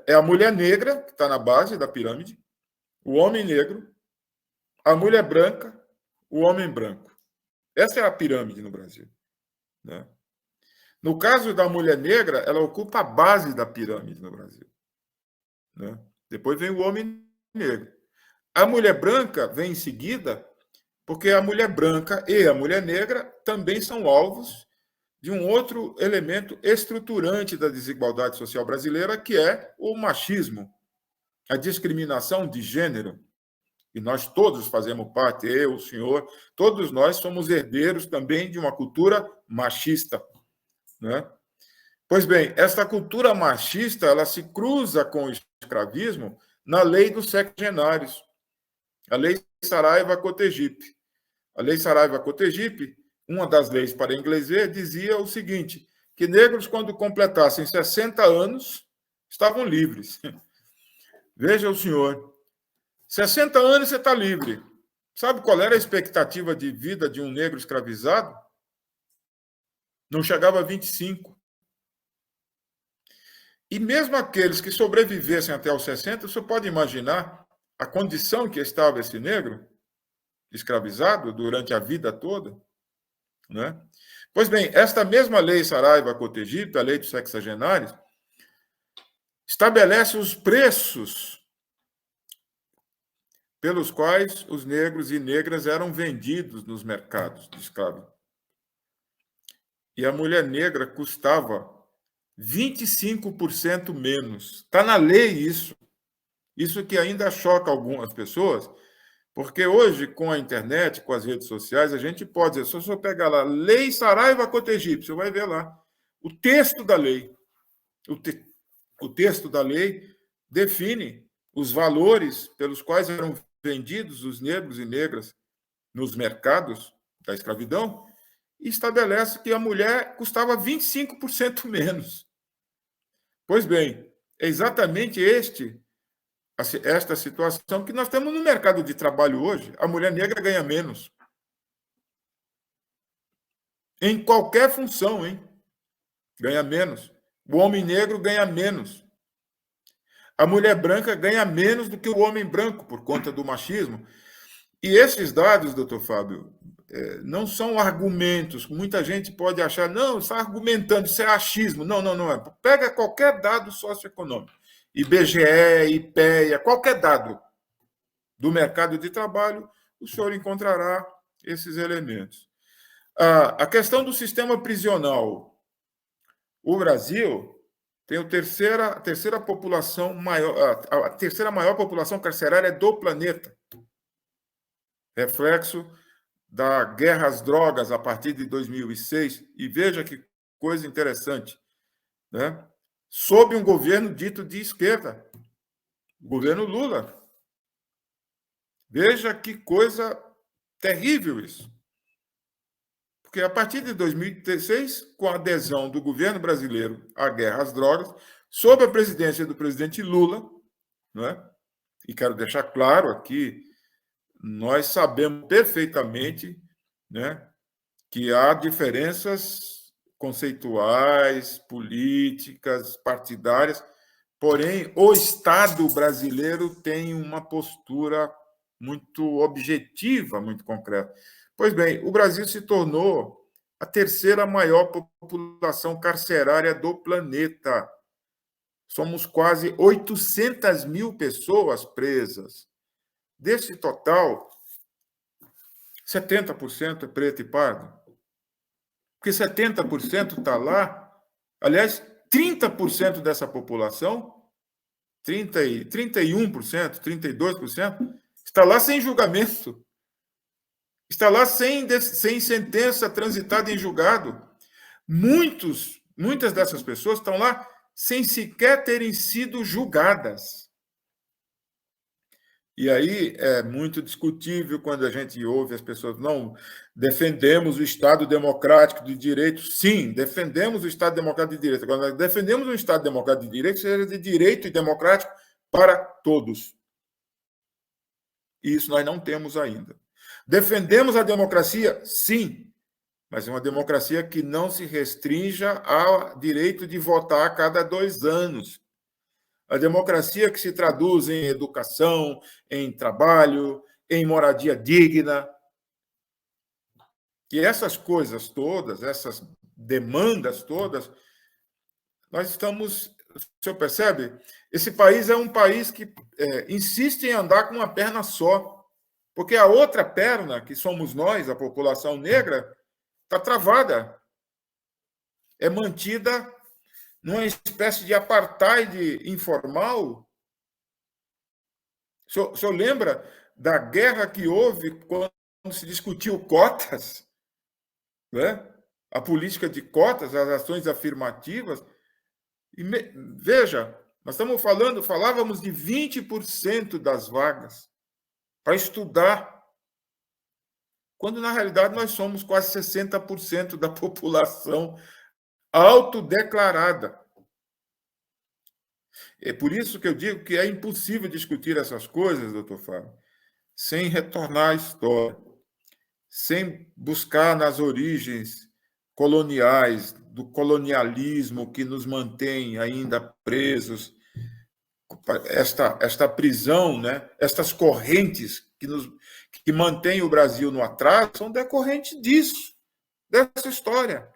É a mulher negra, que está na base da pirâmide, o homem negro, a mulher branca, o homem branco. Essa é a pirâmide no Brasil, né? No caso da mulher negra, ela ocupa a base da pirâmide no Brasil, né? Depois vem o homem negro. A mulher branca vem em seguida, porque a mulher branca e a mulher negra também são alvos de um outro elemento estruturante da desigualdade social brasileira, que é o machismo, a discriminação de gênero. E nós todos fazemos parte, eu, o senhor, todos nós somos herdeiros também de uma cultura machista, né? Pois bem, essa cultura machista, ela se cruza com o escravismo na lei dos sexagenários, a lei Saraiva-Cotegipe. A lei Saraiva-Cotegipe, uma das leis para inglês ver, dizia o seguinte, que negros, quando completassem 60 anos, estavam livres. Veja o senhor, 60 anos você está livre. Sabe qual era a expectativa de vida de um negro escravizado? Não chegava a 25. E mesmo aqueles que sobrevivessem até os 60, você pode imaginar a condição que estava esse negro escravizado durante a vida toda, né? Pois bem, esta mesma lei Saraiva-Cotegipe, a lei dos sexagenários, estabelece os preços pelos quais os negros e negras eram vendidos nos mercados de escravos. E a mulher negra custava 25% menos. Está na lei isso. Isso que ainda choca algumas pessoas, porque hoje, com a internet, com as redes sociais, a gente pode dizer, se você pegar lá, Lei Saraiva-Cotegipe, você vai ver lá o texto da lei. O texto da lei define os valores pelos quais eram vendidos os negros e negras nos mercados da escravidão e estabelece que a mulher custava 25% menos. Pois bem, é exatamente esta situação que nós temos no mercado de trabalho hoje. A mulher negra ganha menos. Em qualquer função, hein? Ganha menos. O homem negro ganha menos. A mulher branca ganha menos do que o homem branco, por conta do machismo. E esses dados, doutor Fábio, não são argumentos. Muita gente pode achar, não, está argumentando, isso é achismo. Não, não, não é. Pega qualquer dado socioeconômico. IBGE, IPEA, qualquer dado do mercado de trabalho, o senhor encontrará esses elementos. A questão do sistema prisional. O Brasil tem a terceira população maior, a terceira maior população carcerária do planeta. Reflexo da guerra às drogas a partir de 2006. E veja que coisa interessante, né? Sob um governo dito de esquerda, o governo Lula. Veja que coisa terrível isso. Porque a partir de 2016, com a adesão do governo brasileiro à guerra às drogas, sob a presidência do presidente Lula, né? E quero deixar claro aqui, nós sabemos perfeitamente, né, que há diferenças conceituais, políticas, partidárias, porém, o Estado brasileiro tem uma postura muito objetiva, muito concreta. Pois bem, o Brasil se tornou a terceira maior população carcerária do planeta. Somos quase 800 mil pessoas presas. Desse total, 70% é preto e pardo. Porque 70% está lá. Aliás, 30% dessa população, 31%, 32%, está lá sem julgamento. Está lá sem sentença transitada em julgado. Muitas dessas pessoas estão lá sem sequer terem sido julgadas. E aí é muito discutível quando a gente ouve as pessoas, não, defendemos o Estado democrático de direito. Sim, defendemos o Estado democrático de direito. Agora, nós defendemos um Estado democrático de direito, seja de direito e democrático para todos. E isso nós não temos ainda. Defendemos a democracia? Sim, mas é uma democracia que não se restrinja ao direito de votar a cada 2 anos. A democracia que se traduz em educação, em trabalho, em moradia digna. E essas coisas todas, essas demandas todas, nós estamos... O senhor percebe? Esse país é um país que insiste em andar com uma perna só, porque a outra perna, que somos nós, a população negra, está travada. É mantida numa espécie de apartheid informal. O senhor lembra da guerra que houve quando se discutiu cotas? Né? A política de cotas, as ações afirmativas. E veja, nós falávamos de 20% das vagas para estudar, quando na realidade nós somos quase 60% da população autodeclarada. É por isso que eu digo que é impossível discutir essas coisas, doutor Fábio, sem retornar à história, sem buscar nas origens coloniais, do colonialismo que nos mantém ainda presos, esta prisão, né? Estas correntes que mantêm o Brasil no atraso, são decorrentes disso, dessa história.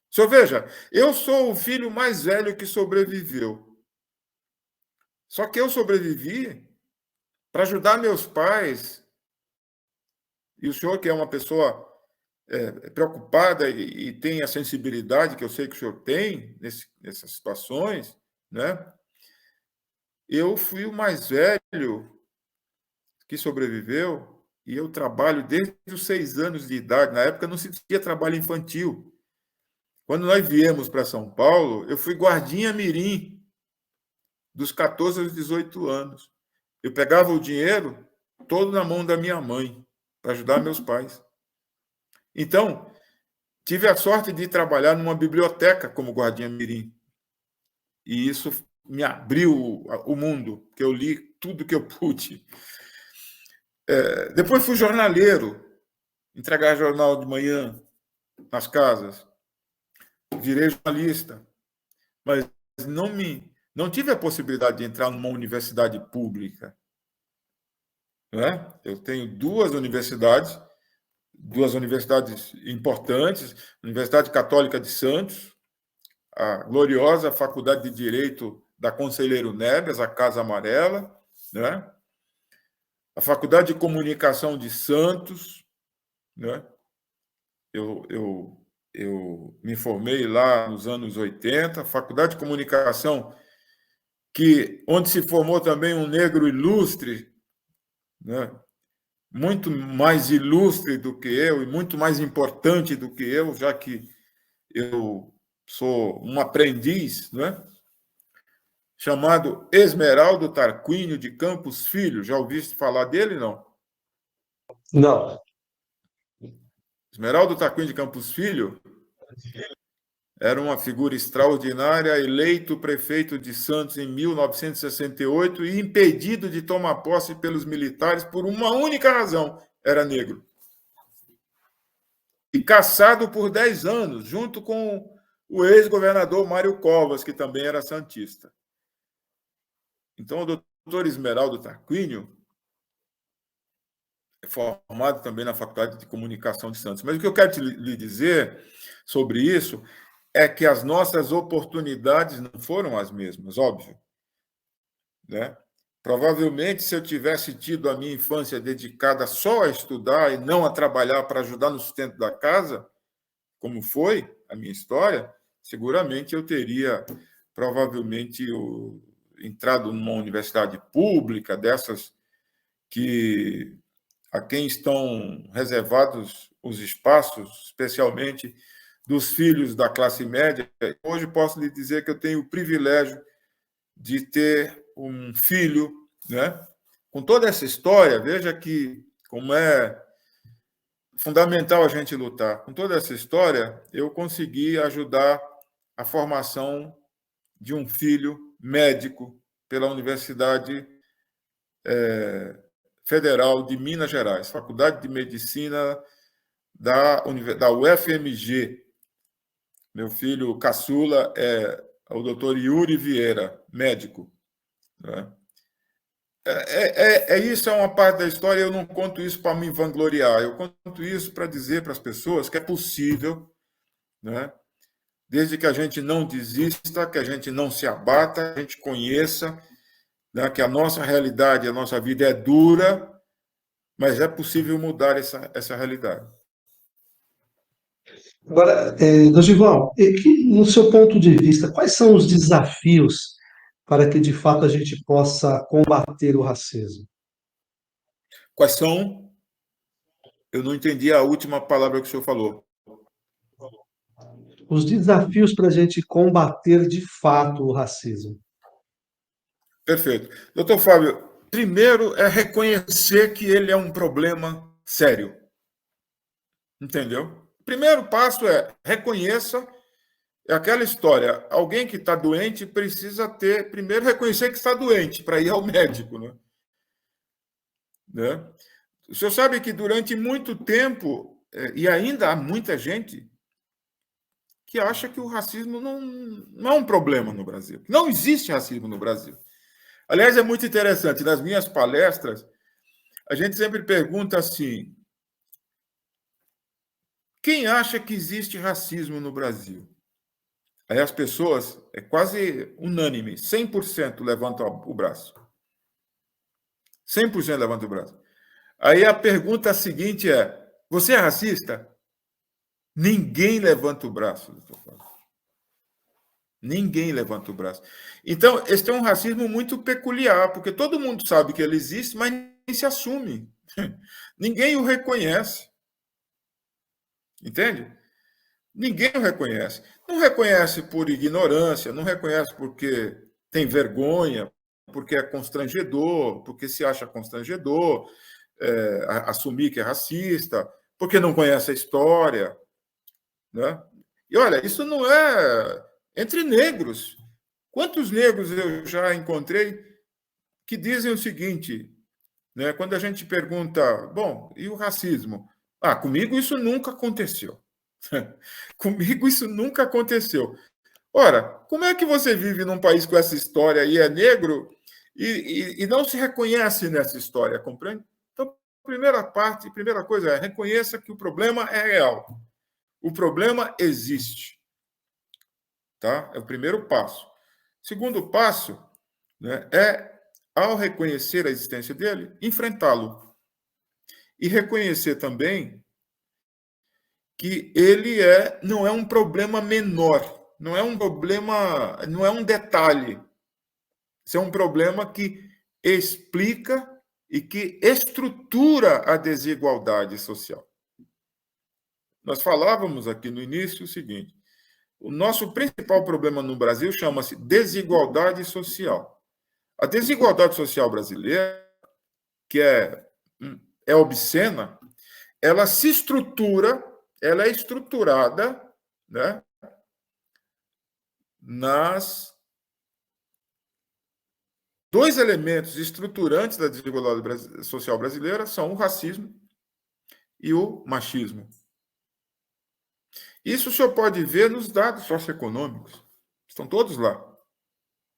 O senhor veja, eu sou o filho mais velho que sobreviveu. Só que eu sobrevivi para ajudar meus pais. E o senhor, que é uma pessoa preocupada e tem a sensibilidade que eu sei que o senhor tem nessas situações, né? Eu fui o mais velho que sobreviveu e eu trabalho desde os 6 anos de idade. Na época não se tinha trabalho infantil. Quando nós viemos para São Paulo, eu fui guardinha mirim dos 14 aos 18 anos. Eu pegava o dinheiro todo na mão da minha mãe para ajudar meus pais. Então, tive a sorte de trabalhar numa biblioteca como guardinha mirim. E isso me abriu o mundo, porque eu li tudo que eu pude. Depois fui jornaleiro, entregar jornal de manhã nas casas. Virei jornalista, mas não tive a possibilidade de entrar numa universidade pública. Né? Eu tenho duas universidades importantes, Universidade Católica de Santos, a gloriosa Faculdade de Direito da Conselheiro Neves, a Casa Amarela, né? A Faculdade de Comunicação de Santos, né? Eu me formei lá nos anos 80, Faculdade de Comunicação, onde se formou também um negro ilustre, né? Muito mais ilustre do que eu e muito mais importante do que eu, já que eu sou um aprendiz, né? Chamado Esmeraldo Tarquínio de Campos Filho. Já ouviste falar dele, não? Não. Esmeraldo Tarquínio de Campos Filho era uma figura extraordinária, eleito prefeito de Santos em 1968 e impedido de tomar posse pelos militares por uma única razão: era negro. E caçado por 10 anos, junto com o ex-governador Mário Covas, que também era santista. Então, o doutor Esmeraldo Tarquínio é formado também na Faculdade de Comunicação de Santos. Mas o que eu quero lhe dizer sobre isso é que as nossas oportunidades não foram as mesmas, óbvio. Né? Provavelmente, se eu tivesse tido a minha infância dedicada só a estudar e não a trabalhar para ajudar no sustento da casa, como foi a minha história, seguramente eu teria, provavelmente, entrado numa universidade pública, dessas a quem estão reservados os espaços, especialmente dos filhos da classe média. Hoje posso lhe dizer que eu tenho o privilégio de ter um filho, né? Com toda essa história, veja que como é fundamental a gente lutar. Com toda essa história, eu consegui ajudar a formação de um filho médico pela Universidade Federal de Minas Gerais, Faculdade de Medicina da UFMG. Meu filho caçula é o doutor Yuri Vieira, médico. Né? Isso é uma parte da história, eu não conto isso para me vangloriar, eu conto isso para dizer para as pessoas que é possível, né? Desde que a gente não desista, que a gente não se abata, a gente conheça, né, que a nossa realidade, a nossa vida é dura, mas é possível mudar essa realidade. Agora, Dorival, no seu ponto de vista, quais são os desafios para que, de fato, a gente possa combater o racismo? Quais são? Eu não entendi a última palavra que o senhor falou. Os desafios para a gente combater, de fato, o racismo. Perfeito. Doutor Fábio, primeiro é reconhecer que ele é um problema sério. Entendeu? O primeiro passo é reconheça. É aquela história, alguém que está doente precisa primeiro reconhecer que está doente para ir ao médico. Né? O senhor sabe que durante muito tempo, e ainda há muita gente que acha que o racismo não é um problema no Brasil. Não existe racismo no Brasil. Aliás, é muito interessante, nas minhas palestras, a gente sempre pergunta assim, quem acha que existe racismo no Brasil? Aí as pessoas, é quase unânime, 100% levantam o braço. 100% levantam o braço. Aí a pergunta seguinte é, você é racista? Ninguém levanta o braço, doutor Fábio. Ninguém levanta o braço. Então, esse é um racismo muito peculiar, porque todo mundo sabe que ele existe, mas nem se assume. Ninguém o reconhece. Entende? Ninguém o reconhece. Não reconhece por ignorância, não reconhece porque tem vergonha, porque é constrangedor, porque se acha constrangedor, assumir que é racista, porque não conhece a história. Né? E olha, isso não é entre negros. Quantos negros eu já encontrei que dizem o seguinte, né? Quando a gente pergunta, bom, e o racismo? Ah, comigo isso nunca aconteceu. Comigo isso nunca aconteceu. Ora, como é que você vive num país com essa história e é negro e não se reconhece nessa história, compreende? Então, primeira coisa é reconheça que o problema é real. O problema existe. Tá? É o primeiro passo. Segundo passo, né, ao reconhecer a existência dele, enfrentá-lo. E reconhecer também que ele não é um problema menor, não é um problema, não é um detalhe. Isso é um problema que explica e que estrutura a desigualdade social. Nós falávamos aqui no início o seguinte, o nosso principal problema no Brasil chama-se desigualdade social. A desigualdade social brasileira, que é obscena, ela se estrutura, ela é estruturada, né, nas dois elementos estruturantes da desigualdade social brasileira são o racismo e o machismo. Isso o senhor pode ver nos dados socioeconômicos. Estão todos lá.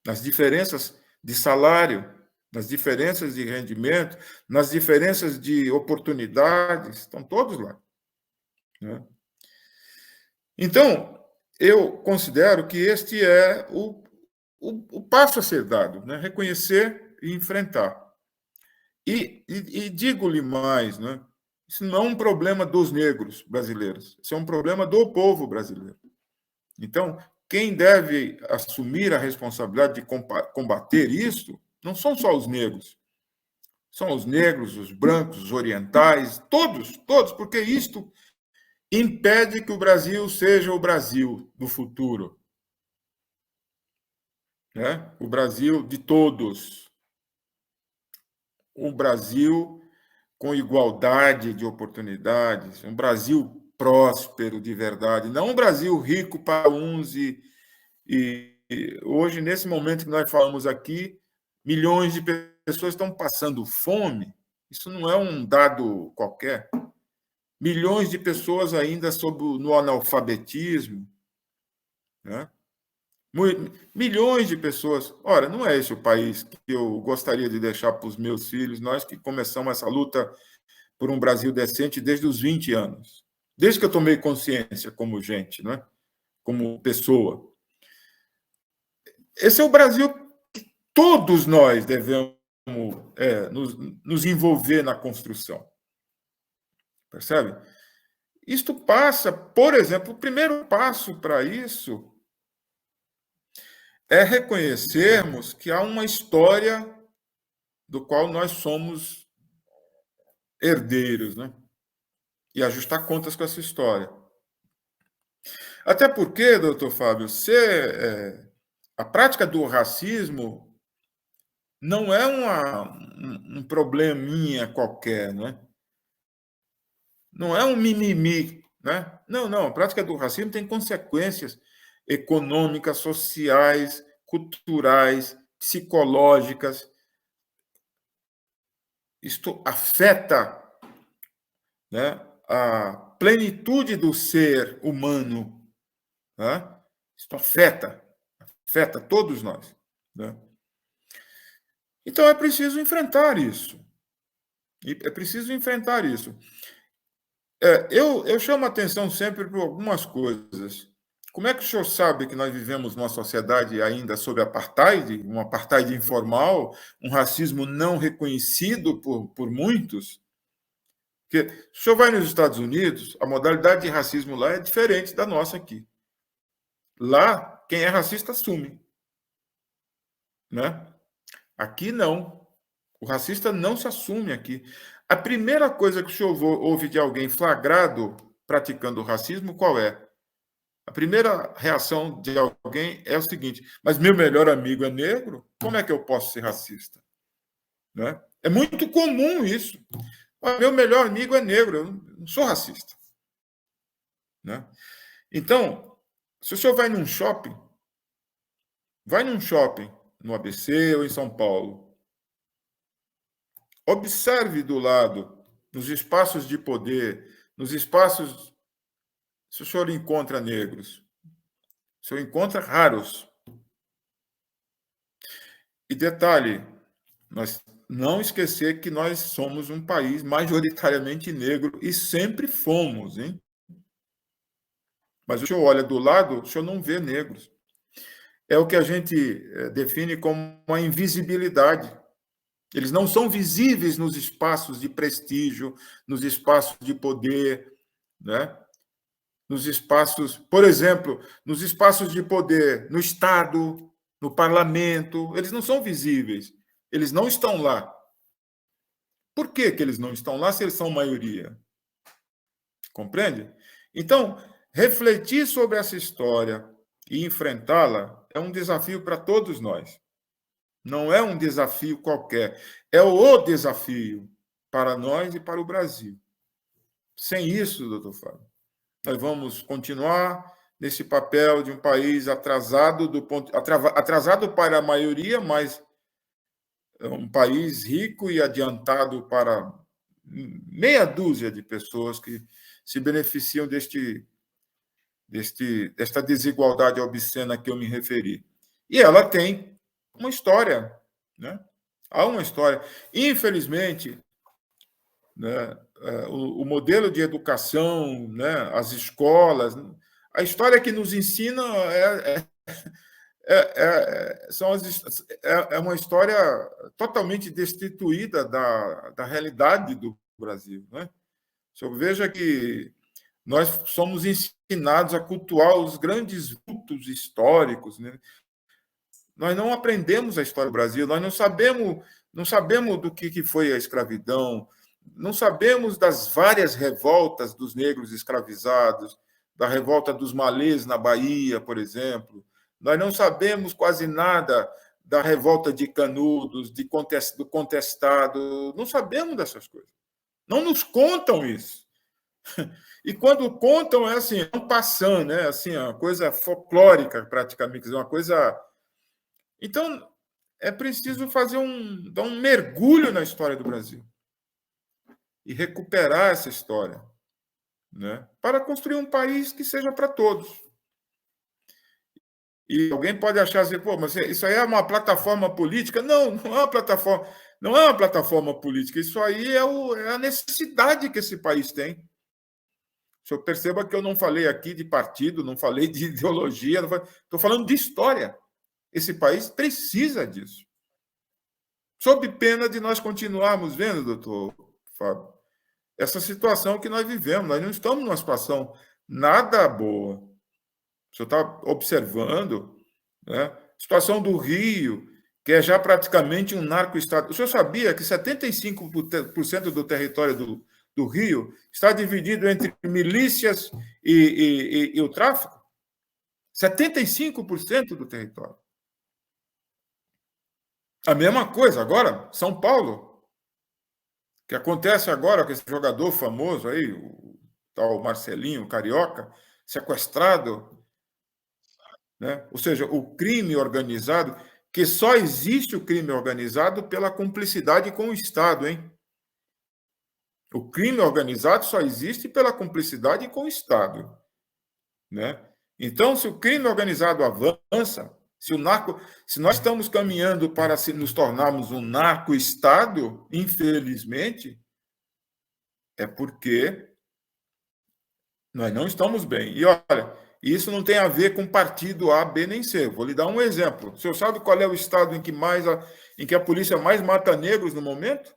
Nas diferenças de salário, nas diferenças de rendimento, nas diferenças de oportunidades, estão todos lá. Né? Então, eu considero que este é o passo a ser dado, né? Reconhecer e enfrentar. E digo-lhe mais, né? Isso não é um problema dos negros brasileiros, isso é um problema do povo brasileiro. Então, quem deve assumir a responsabilidade de combater isso não são só os negros. São os negros, os brancos, os orientais, todos, porque isto impede que o Brasil seja o Brasil do futuro, né? O Brasil de todos, um Brasil com igualdade de oportunidades, um Brasil próspero de verdade, não um Brasil rico para uns e hoje, nesse momento que nós falamos aqui, milhões de pessoas estão passando fome. Isso não é um dado qualquer. Milhões de pessoas ainda no analfabetismo, né? Milhões de pessoas. Ora, não é esse o país que eu gostaria de deixar para os meus filhos, nós que começamos essa luta por um Brasil decente desde os 20 anos. Desde que eu tomei consciência como gente, né? Como pessoa. Esse é o Brasil que todos nós devemos nos envolver na construção. Percebe? Isto passa, por exemplo, o primeiro passo para isso é reconhecermos que há uma história do qual nós somos herdeiros, né? E ajustar contas com essa história. Até porque, doutor Fábio, a prática do racismo não é um probleminha qualquer, né? Não é um mimimi, né? Não. A prática do racismo tem consequências econômicas, sociais, culturais, psicológicas. Isto afeta, né, a plenitude do ser humano, né? Isto afeta todos nós, né? Então é preciso enfrentar isso. Eu chamo a atenção sempre por algumas coisas. Como é que o senhor sabe que nós vivemos numa sociedade ainda sob apartheid, um apartheid informal, um racismo não reconhecido por muitos? Porque se o senhor vai nos Estados Unidos, a modalidade de racismo lá é diferente da nossa aqui. Lá, quem é racista assume, né? Aqui não. O racista não se assume aqui. A primeira coisa que o senhor ouve de alguém flagrado praticando racismo, qual é? A primeira reação de alguém é o seguinte: mas meu melhor amigo é negro? Como é que eu posso ser racista? Né? É muito comum isso. Meu melhor amigo é negro, eu não sou racista. Né? Então, se o senhor vai num shopping no ABC ou em São Paulo, observe do lado, nos espaços de poder, nos espaços. Se o senhor encontra negros, o senhor encontra raros. E detalhe, nós não esquecer que nós somos um país majoritariamente negro e sempre fomos, hein? Mas o senhor olha do lado, o senhor não vê negros. É o que a gente define como uma invisibilidade. Eles não são visíveis nos espaços de prestígio, nos espaços de poder, né? Nos espaços, por exemplo, nos espaços de poder, no Estado, no parlamento, eles não são visíveis, eles não estão lá. Por que eles não estão lá se eles são maioria? Compreende? Então, refletir sobre essa história e enfrentá-la é um desafio para todos nós. Não é um desafio qualquer, é o desafio para nós e para o Brasil. Sem isso, doutor Fábio, nós vamos continuar nesse papel de um país atrasado para a maioria, mas um país rico e adiantado para meia dúzia de pessoas que se beneficiam desta desigualdade obscena que eu me referi. E ela tem uma história, né? Há uma história. Infelizmente, né, o modelo de educação, né, as escolas, a história que nos ensina é uma história totalmente destituída da realidade do Brasil. Né? O senhor veja que nós somos ensinados a cultuar os grandes vultos históricos. Né? Nós não aprendemos a história do Brasil, nós não sabemos do que foi a escravidão, não sabemos das várias revoltas dos negros escravizados, da revolta dos malês na Bahia, por exemplo. Nós não sabemos quase nada da revolta de Canudos, do contestado. Não sabemos dessas coisas. Não nos contam isso. E quando contam, é assim, um passant, né? Assim, uma coisa folclórica, praticamente, uma coisa. Então, é preciso dar um mergulho na história do Brasil e recuperar essa história, né? Para construir um país que seja para todos. E alguém pode achar assim, pô, mas isso aí é uma plataforma política? Não, não é uma plataforma, não é uma plataforma política. Isso aí é a necessidade que esse país tem. O senhor perceba que eu não falei aqui de partido, não falei de ideologia, estou falando de história. Esse país precisa disso. Sob pena de nós continuarmos vendo, doutor Fábio, essa situação que nós vivemos. Nós não estamos numa situação nada boa. O senhor está observando, né? A situação do Rio, que é já praticamente um narco-estado. O senhor sabia que 75% do território do Rio está dividido entre milícias e o tráfico? 75% do território. A mesma coisa agora, São Paulo, que acontece agora com esse jogador famoso aí, o tal Marcelinho Carioca, sequestrado, né? Ou seja, o crime organizado, que só existe o crime organizado pela cumplicidade com o Estado, hein? O crime organizado só existe pela cumplicidade com o Estado, né? Então, se o crime organizado avança, se nós estamos caminhando para nos tornarmos um narco-estado, infelizmente, é porque nós não estamos bem. E olha, isso não tem a ver com partido A, B, nem C. Vou lhe dar um exemplo. O senhor sabe qual é o estado em que a polícia mais mata negros no momento?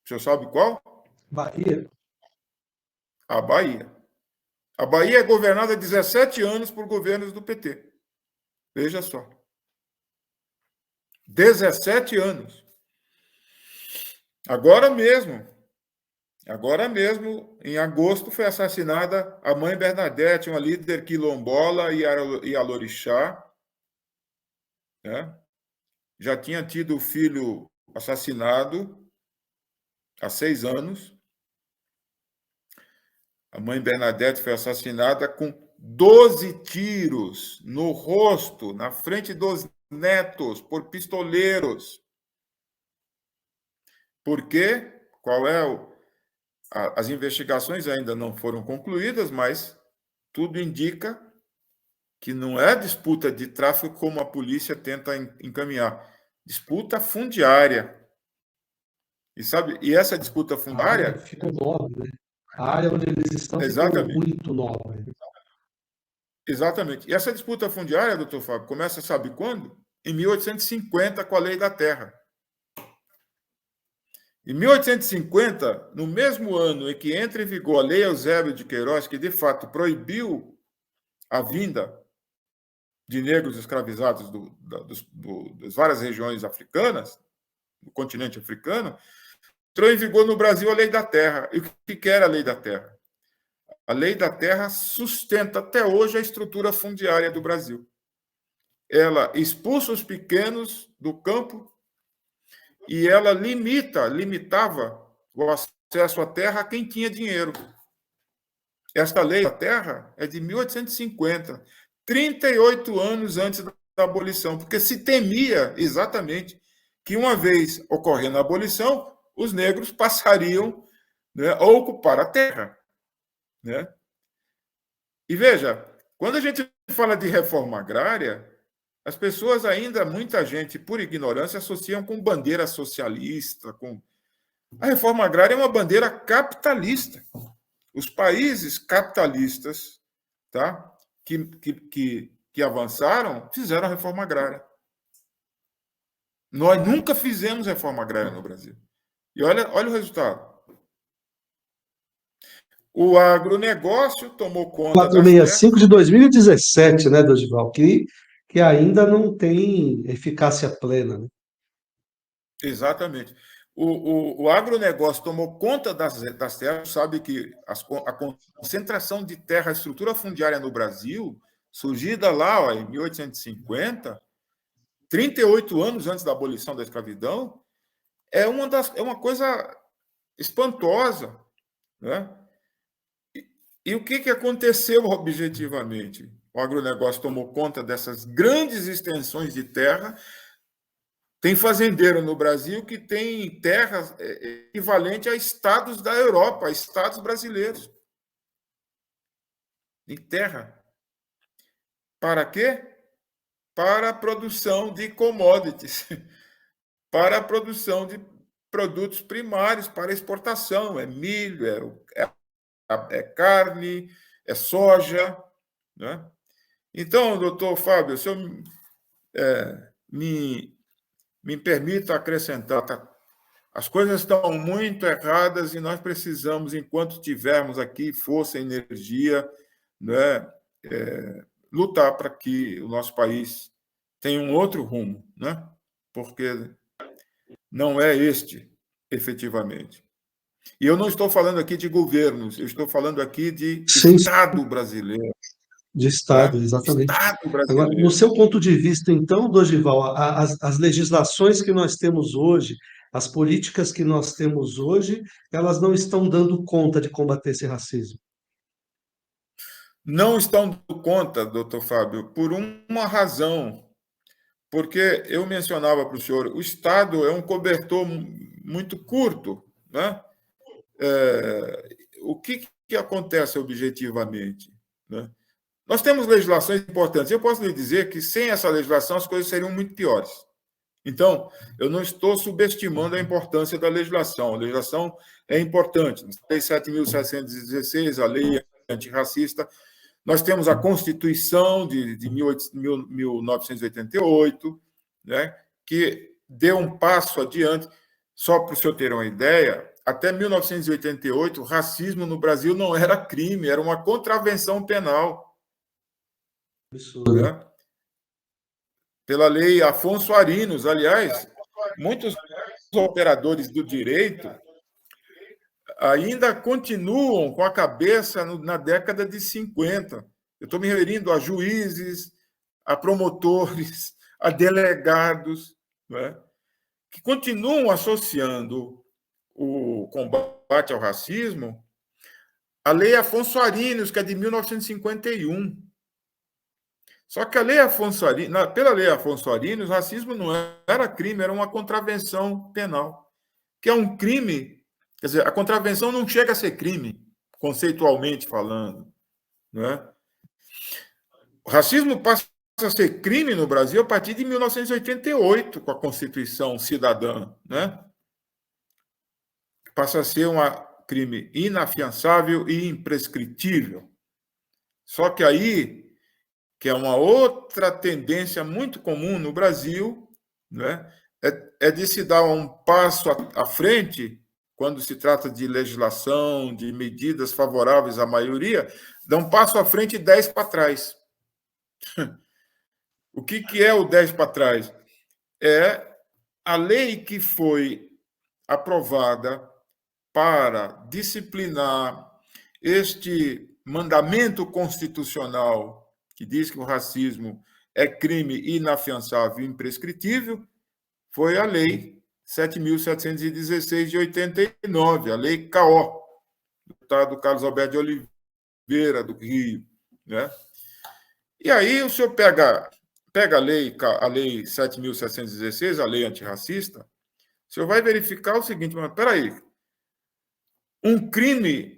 O senhor sabe qual? Bahia. A Bahia. A Bahia é governada há 17 anos por governos do PT. Veja só. 17 anos. Agora mesmo, em agosto, foi assassinada a mãe Bernadette, uma líder quilombola e alorixá, né? Já tinha tido o filho assassinado há 6 anos. A mãe Bernadette foi assassinada com 12 tiros no rosto, na frente dos netos, por pistoleiros. Por quê? As investigações ainda não foram concluídas, mas tudo indica que não é disputa de tráfico como a polícia tenta encaminhar. Disputa fundiária. E essa disputa fundiária... A área ficou nova, né? A área onde eles estão ficou muito nova. Exatamente. E essa disputa fundiária, doutor Fábio, começa, sabe quando? Em 1850, com a Lei da Terra. Em 1850, no mesmo ano em que entra em vigor a Lei Eusébio de Queiroz, que de fato proibiu a vinda de negros escravizados das várias regiões africanas, do continente africano, entrou em vigor no Brasil a Lei da Terra. E o que era a Lei da Terra? A Lei da Terra sustenta até hoje a estrutura fundiária do Brasil. Ela expulsa os pequenos do campo e ela limitava o acesso à terra a quem tinha dinheiro. Esta Lei da Terra é de 1850, 38 anos antes da abolição, porque se temia exatamente que, uma vez ocorrendo a abolição, os negros passariam, né, a ocupar a terra, né? E veja, quando a gente fala de reforma agrária, as pessoas ainda, muita gente, por ignorância, associam com bandeira socialista. A reforma agrária é uma bandeira capitalista. Os países capitalistas, tá, que avançaram fizeram a reforma agrária. Nós nunca fizemos reforma agrária no Brasil. E olha o resultado. O agronegócio tomou conta 465 de 2017, né, Dorival? Que ainda não tem eficácia plena, né? Exatamente. o agronegócio tomou conta das terras, sabe que a concentração de terra, a estrutura fundiária no Brasil, surgida lá ó, em 1850, 38 anos antes da abolição da escravidão, é uma coisa espantosa. Né? E o que aconteceu objetivamente? O agronegócio tomou conta dessas grandes extensões de terra. Tem fazendeiro no Brasil que tem terras equivalente a estados da Europa, a estados brasileiros. Em terra. Para quê? Para a produção de commodities, para a produção de produtos primários para exportação. É milho, é carne, é soja. Né? Então, doutor Fábio, se eu me permita acrescentar, as coisas estão muito erradas e nós precisamos, enquanto tivermos aqui força e energia, né, lutar para que o nosso país tenha um outro rumo, né? Porque não é este, efetivamente. E eu não estou falando aqui de governos, eu estou falando aqui de Sim, Estado brasileiro. de Né? Estado, exatamente. Estado Agora, no brasileiro. seu ponto de vista, então, Dorival, as legislações que nós temos hoje, as políticas que nós temos hoje, elas não estão dando conta de combater esse racismo. Não estão dando conta, doutor Fábio, por uma razão. Porque eu mencionava para o senhor, o Estado é um cobertor muito curto. Né? O que acontece objetivamente? Né? Nós temos legislações importantes. Eu posso lhe dizer que, sem essa legislação, as coisas seriam muito piores. Então, eu não estou subestimando a importância da legislação. A legislação é importante. A Lei 7.716, a lei antirracista. Nós temos a Constituição de 1988, né, que deu um passo adiante. Só para o senhor ter uma ideia, até 1988, o racismo no Brasil não era crime, era uma contravenção penal. Absurdo. Né? Pela lei Afonso Arinos. Aliás, muitos operadores do direito ainda continuam com a cabeça na década de 50. Eu estou me referindo a juízes, a promotores, a delegados, né, que continuam associando o combate ao racismo à lei Afonso Arinos, que é de 1951. Só que a lei Afonso Arinos, pela lei Afonso Arinos, o racismo não era crime, era uma contravenção penal, que é um crime. Quer dizer, a contravenção não chega a ser crime, conceitualmente falando. Né? O racismo passa a ser crime no Brasil a partir de 1988, com a Constituição Cidadã. Né? Passa a ser um crime inafiançável e imprescritível. Só que aí, que é uma outra tendência muito comum no Brasil, né, é de se dar um passo à frente quando se trata de legislação, de medidas favoráveis à maioria, dá um passo à frente e 10 para trás. O que é o 10 para trás? É a lei que foi aprovada para disciplinar este mandamento constitucional que diz que o racismo é crime inafiançável e imprescritível, foi a Lei 7.716 de 89, a Lei CAO, do deputado Carlos Alberto de Oliveira, do Rio. Né? E aí o senhor pega a lei 7.716, a lei antirracista, o senhor vai verificar o seguinte, mas espera aí, um crime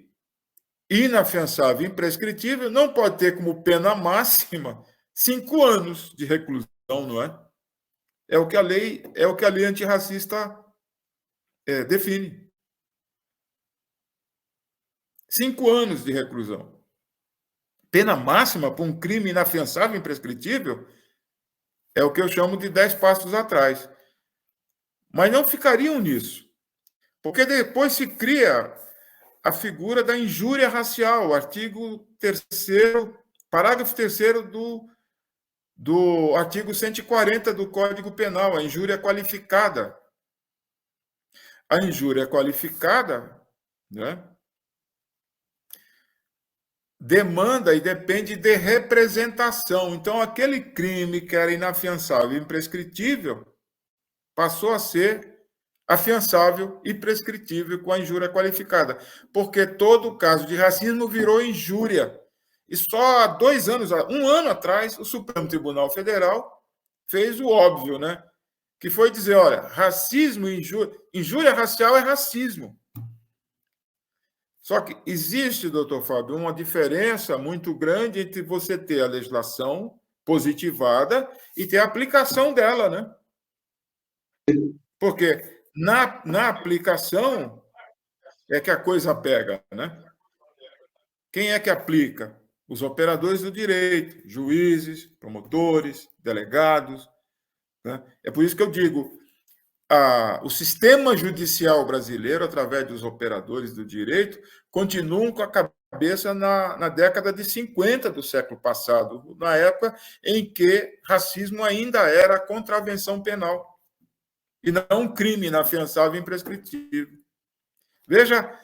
inafiançável e imprescritível não pode ter como pena máxima 5 anos de reclusão, não é? É o que a lei antirracista define. 5 anos de reclusão. Pena máxima para um crime inafiançável e imprescritível é o que eu chamo de 10 passos atrás. Mas não ficariam nisso. Porque depois se cria a figura da injúria racial, artigo 3º, parágrafo 3º do artigo 140 do Código Penal, a injúria qualificada. A injúria qualificada, né, demanda e depende de representação. Então, aquele crime que era inafiançável e imprescritível passou a ser afiançável e prescritível com a injúria qualificada, porque todo caso de racismo virou injúria. E só há 2 anos, 1 ano atrás, o Supremo Tribunal Federal fez o óbvio, né? Que foi dizer, olha, racismo e injúria racial é racismo. Só que existe, doutor Fábio, uma diferença muito grande entre você ter a legislação positivada e ter a aplicação dela, né? Porque na aplicação é que a coisa pega, né? Quem é que aplica? Os operadores do direito, juízes, promotores, delegados, né? É por isso que eu digo, o sistema judicial brasileiro, através dos operadores do direito, continuam com a cabeça na década de 50 do século passado, na época em que racismo ainda era contravenção penal e não um crime inafiançável e imprescritível. Veja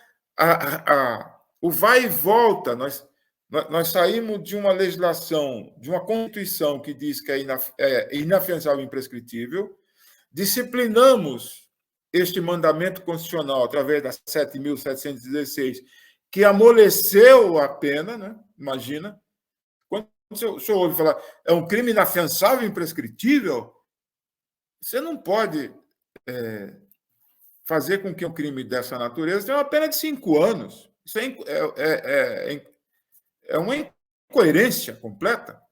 o vai e volta. Nós saímos de uma legislação, de uma Constituição que diz que é inafiançável e imprescritível, disciplinamos este mandamento constitucional através da 7.716, que amoleceu a pena, né? Imagina. Quando o senhor ouve falar é um crime inafiançável e imprescritível, você não pode fazer com que um crime dessa natureza tenha uma pena de 5 anos. Isso é uma incoerência completa.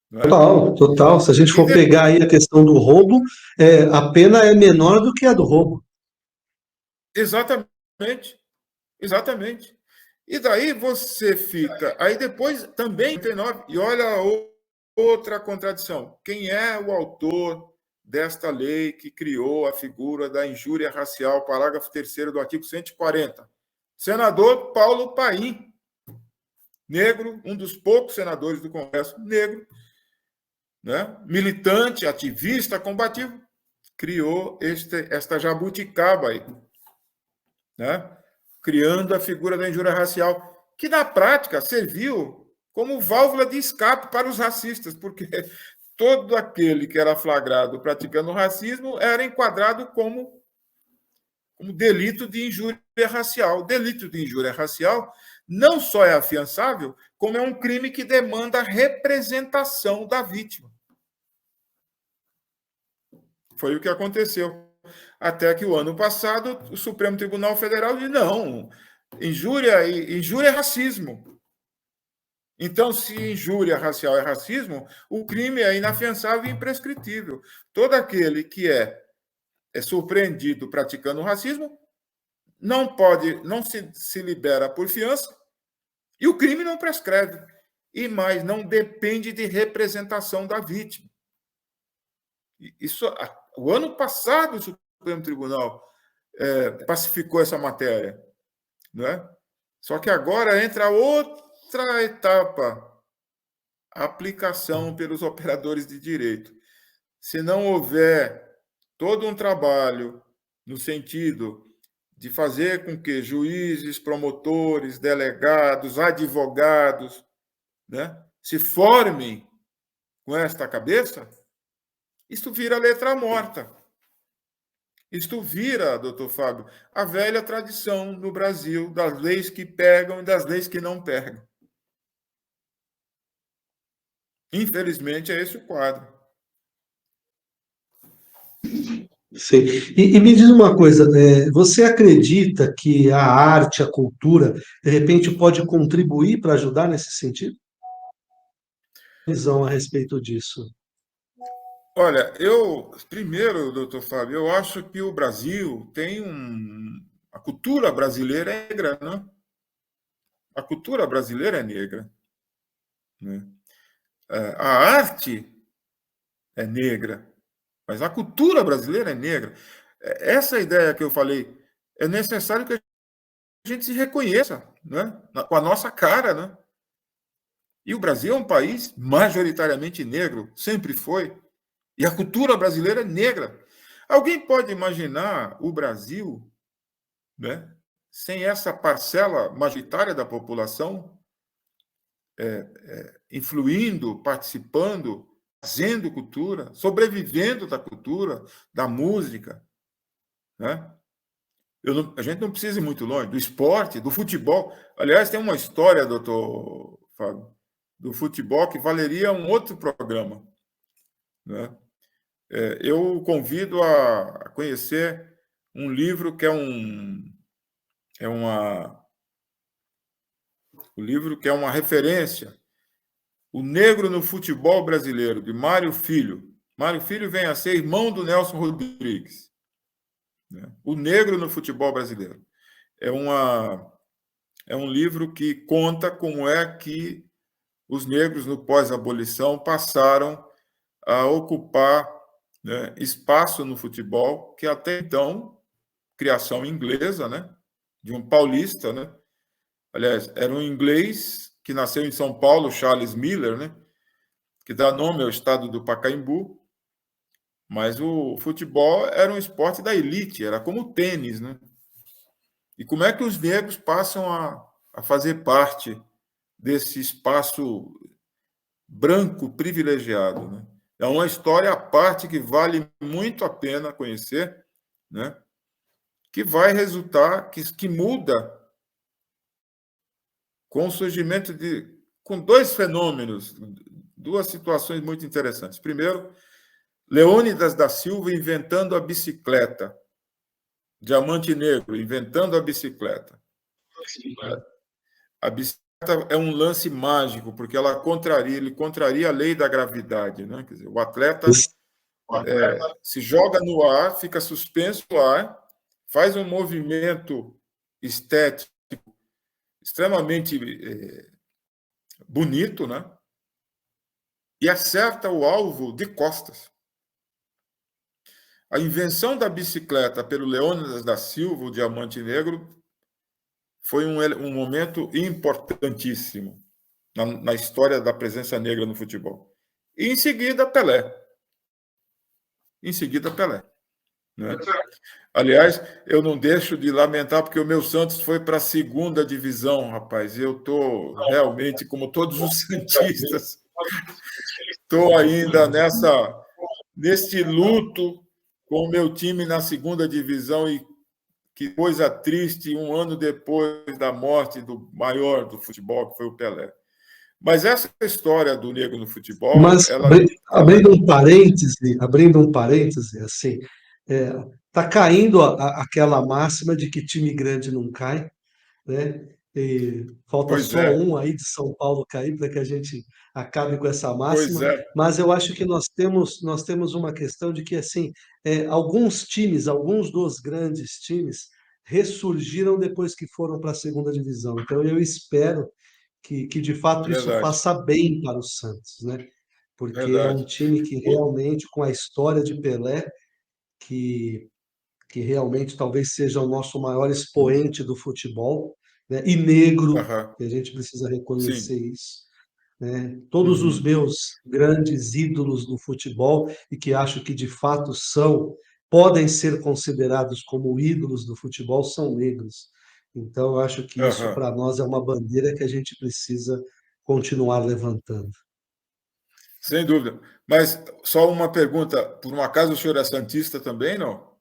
Não é? Total, total. Se a gente for pegar aí a questão do roubo, a pena é menor do que a do roubo. Exatamente, exatamente. E daí você fica... Aí depois também tem 9. E olha outra contradição. Quem é o autor desta lei que criou a figura da injúria racial, parágrafo 3º do artigo 140? Senador Paulo Paim, negro, um dos poucos senadores do Congresso negro, né? Militante, ativista, combativo, criou esta jabuticaba aí, né? Criando a figura da injúria racial, que na prática serviu como válvula de escape para os racistas, porque todo aquele que era flagrado praticando racismo era enquadrado como delito de injúria racial. O delito de injúria racial não só é afiançável, como é um crime que demanda a representação da vítima. Foi o que aconteceu. Até que o ano passado, o Supremo Tribunal Federal disse, não, injúria é racismo. Então, se injúria racial é racismo, o crime é inafiançável e imprescritível. Todo aquele que é surpreendido praticando racismo não se libera por fiança e o crime não prescreve. E mais, não depende de representação da vítima. Isso, o ano passado, o Supremo Tribunal pacificou essa matéria, não é? Só que agora entra outra etapa, a aplicação pelos operadores de direito. Se não houver todo um trabalho no sentido de fazer com que juízes, promotores, delegados, advogados, né, se formem com esta cabeça, isto vira letra morta. Isto vira, doutor Fábio, a velha tradição no Brasil das leis que pegam e das leis que não pegam. Infelizmente, é esse o quadro. Sim. E me diz uma coisa, você acredita que a arte, a cultura, de repente pode contribuir para ajudar nesse sentido? Visão a respeito disso. Olha, primeiro, doutor Fábio, eu acho que o Brasil tem a cultura brasileira é negra, né? A cultura brasileira é negra, né? A arte é negra, mas a cultura brasileira é negra. Essa ideia que eu falei, é necessário que a gente se reconheça, né? Com a nossa cara, né? E o Brasil é um país majoritariamente negro, sempre foi. E a cultura brasileira é negra. Alguém pode imaginar o Brasil né? Sem essa parcela majoritária da população influindo, participando, fazendo cultura, sobrevivendo da cultura, da música, né? A gente não precisa ir muito longe, do esporte, do futebol. Aliás, tem uma história, doutor Fábio, do futebol que valeria um outro programa, né? Eu convido a conhecer um livro que o livro que é uma referência, O Negro no Futebol Brasileiro, de Mário Filho. Mário Filho vem a ser irmão do Nelson Rodrigues, né? O Negro no Futebol Brasileiro. É um livro que conta como é que os negros, no pós-abolição, passaram a ocupar, né, espaço no futebol, que até então, criação inglesa, né, de um paulista, né? Aliás, era um inglês que nasceu em São Paulo, Charles Miller, né, que dá nome ao estado do Pacaembu, mas o futebol era um esporte da elite, era como o tênis, né? E como é que os negros passam a fazer parte desse espaço branco privilegiado, né? É uma história à parte que vale muito a pena conhecer, né? Que vai resultar, que muda com o surgimento com dois fenômenos, duas situações muito interessantes. Primeiro, Leônidas da Silva inventando a bicicleta, Diamante Negro inventando a bicicleta. A bicicleta é um lance mágico, porque ele contraria a lei da gravidade, né? Quer dizer, o atleta se joga no ar, fica suspenso no ar, faz um movimento estético extremamente bonito, né? E acerta o alvo de costas. A invenção da bicicleta pelo Leônidas da Silva, o Diamante Negro, foi um momento importantíssimo na história da presença negra no futebol. E em seguida, Pelé. Né? Aliás, eu não deixo de lamentar, porque o meu Santos foi para a segunda divisão, rapaz. Eu estou realmente, como todos os santistas, estou ainda neste luto com o meu time na segunda divisão, e que coisa triste, um ano depois da morte do maior do futebol, que foi o Pelé. Mas essa história do negro no futebol, Mas abrindo um parêntese, assim, tá caindo aquela máxima de que time grande não cai, né? E falta Pois só é, um aí de São Paulo cair para que a gente acabe com essa pois máxima, é, mas eu acho que nós temos uma questão de que assim, alguns times, alguns dos grandes times ressurgiram depois que foram para a segunda divisão. Então eu espero que de fato isso verdade, faça bem para o Santos, né? Porque é um verdade. time que realmente, com a história de Pelé, que que realmente talvez seja o nosso maior expoente do futebol, né? E negro, Aham, que a gente precisa sim. reconhecer isso, né? Todos os Uhum, meus grandes ídolos do futebol, e que acho que de fato podem ser considerados como ídolos do futebol, são negros. Então, eu acho que isso aham. para nós é uma bandeira que a gente precisa continuar levantando. Sem dúvida. Mas só uma pergunta: por um acaso o senhor é santista também, não?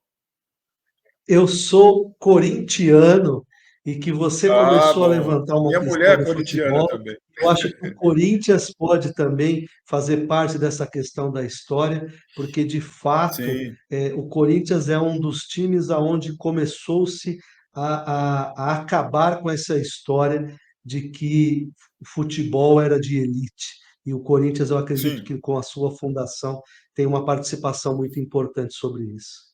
Eu sou corintiano e que você Ah, começou a bom. levantar uma Minha questão mulher é do corintiana futebol. também. Eu acho que o Corinthians pode também fazer parte dessa questão da história, porque de fato Sim, o Corinthians é um dos times aonde começou-se a acabar com essa história de que o futebol era de elite. E o Corinthians, eu acredito sim, que com a sua fundação tem uma participação muito importante sobre isso.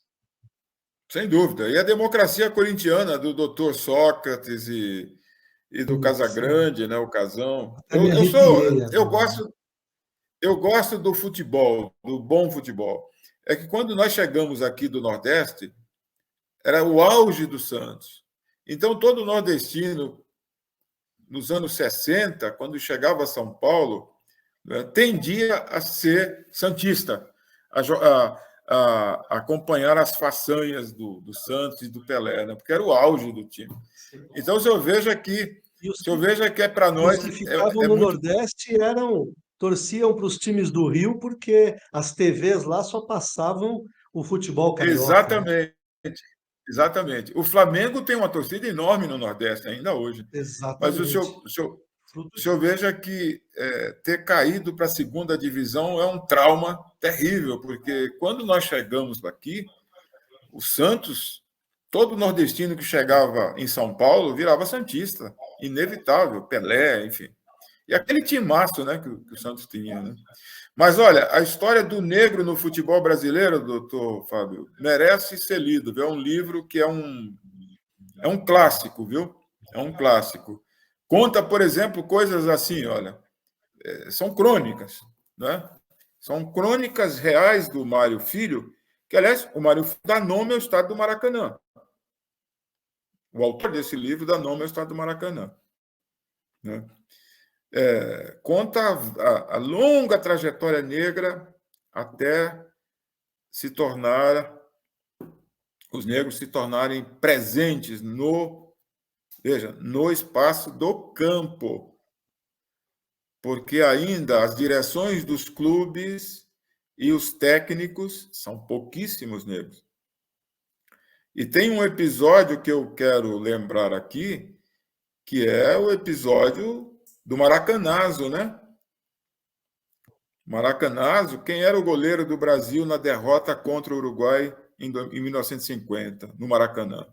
sem dúvida. E a democracia corintiana do doutor Sócrates e do Sim. Casagrande, né, o Casão. Até me arrepiei agora. Eu gosto do futebol, do bom futebol. É que quando nós chegamos aqui do Nordeste, era o auge do Santos. Então, todo nordestino, nos anos 60, quando chegava a São Paulo, né, tendia a ser santista, a a acompanhar as façanhas do Santos e do Pelé, né? Porque era o auge do time. Então, se eu vejo aqui é para nós. Os que ficavam É no muito. Nordeste torciam para os times do Rio, porque as TVs lá só passavam o futebol carioca, né? Exatamente. Exatamente. O Flamengo tem uma torcida enorme no Nordeste ainda hoje. Mas Exatamente. o senhor veja que ter caído para a segunda divisão é um trauma terrível, porque quando nós chegamos aqui, o Santos, todo nordestino que chegava em São Paulo virava santista, inevitável, Pelé, enfim. E aquele timaço, né, que o Santos tinha, né? Mas olha, a história do negro no futebol brasileiro, doutor Fábio, merece ser lido. Viu? É um livro que é um clássico, viu? É um clássico. Conta, por exemplo, coisas assim, olha, são crônicas, né? São crônicas reais do Mário Filho, que, aliás, o Mário Filho dá nome ao estado do Maracanã. O autor desse livro dá nome ao estado do Maracanã. Né? Conta a longa trajetória negra até os negros se tornarem presentes no espaço do campo, porque ainda as direções dos clubes e os técnicos são pouquíssimos negros. E tem um episódio que eu quero lembrar aqui, que é o episódio do Maracanazo, né? Maracanazo, quem era o goleiro do Brasil na derrota contra o Uruguai em 1950, no Maracanã?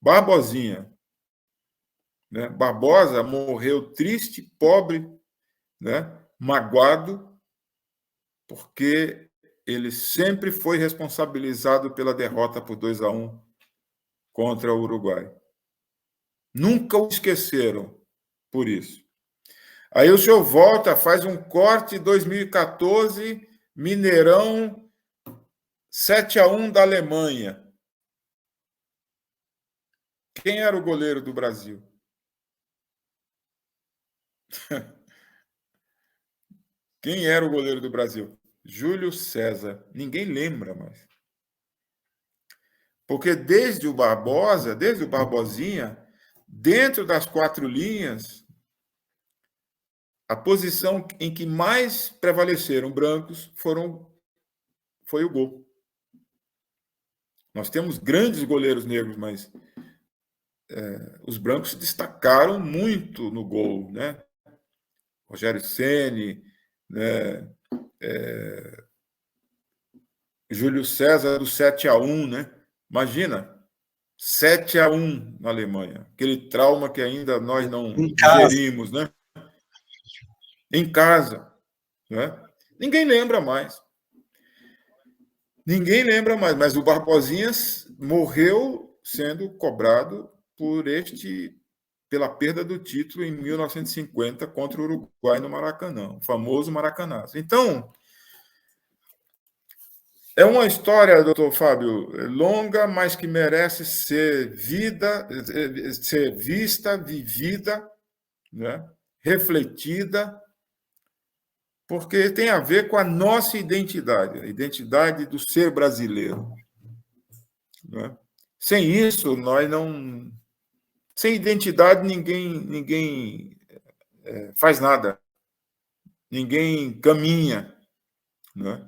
Barbosinha. Né? Barbosa morreu triste, pobre, né? Magoado, porque ele sempre foi responsabilizado pela derrota por 2-1 contra o Uruguai. Nunca o esqueceram por isso. Aí o senhor volta, faz um corte, 2014, Mineirão, 7-1 da Alemanha. Quem era o goleiro do Brasil? Quem era o goleiro do Brasil? Júlio César. Ninguém lembra mais. Porque desde o Barbosinha, dentro das 4 linhas, a posição em que mais prevaleceram brancos foi o gol. Nós temos grandes goleiros negros, mas os brancos se destacaram muito no gol, né? Rogério Ceni, né? Júlio César do 7-1, né? Imagina, 7-1 na Alemanha. Aquele trauma que ainda nós não digerimos, né? Em casa, né? Ninguém lembra mais. Ninguém lembra mais, mas o Barbosinhas morreu sendo cobrado pela perda do título em 1950 contra o Uruguai no Maracanã, o famoso Maracanazo. Então, é uma história, doutor Fábio, longa, mas que merece ser vista, vivida, né? Refletida, porque tem a ver com a nossa identidade, a identidade do ser brasileiro. Né? Sem isso, nós não... Sem identidade, ninguém faz nada. Ninguém caminha. Né?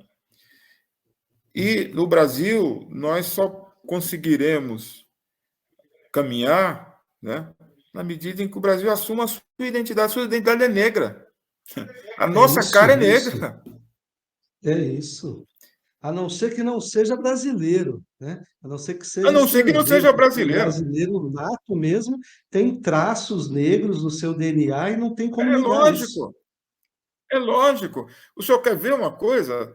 E, no Brasil, nós só conseguiremos caminhar, né, na medida em que o Brasil assuma a sua identidade é negra. A nossa cara é negra. É isso. A não ser que não seja brasileiro, né? A não ser que A seja não ser que não estrangeiro, seja porque o brasileiro. brasileiro nato mesmo tem traços negros no seu DNA e não tem como É negar isso. lógico. É lógico. O senhor quer ver uma coisa?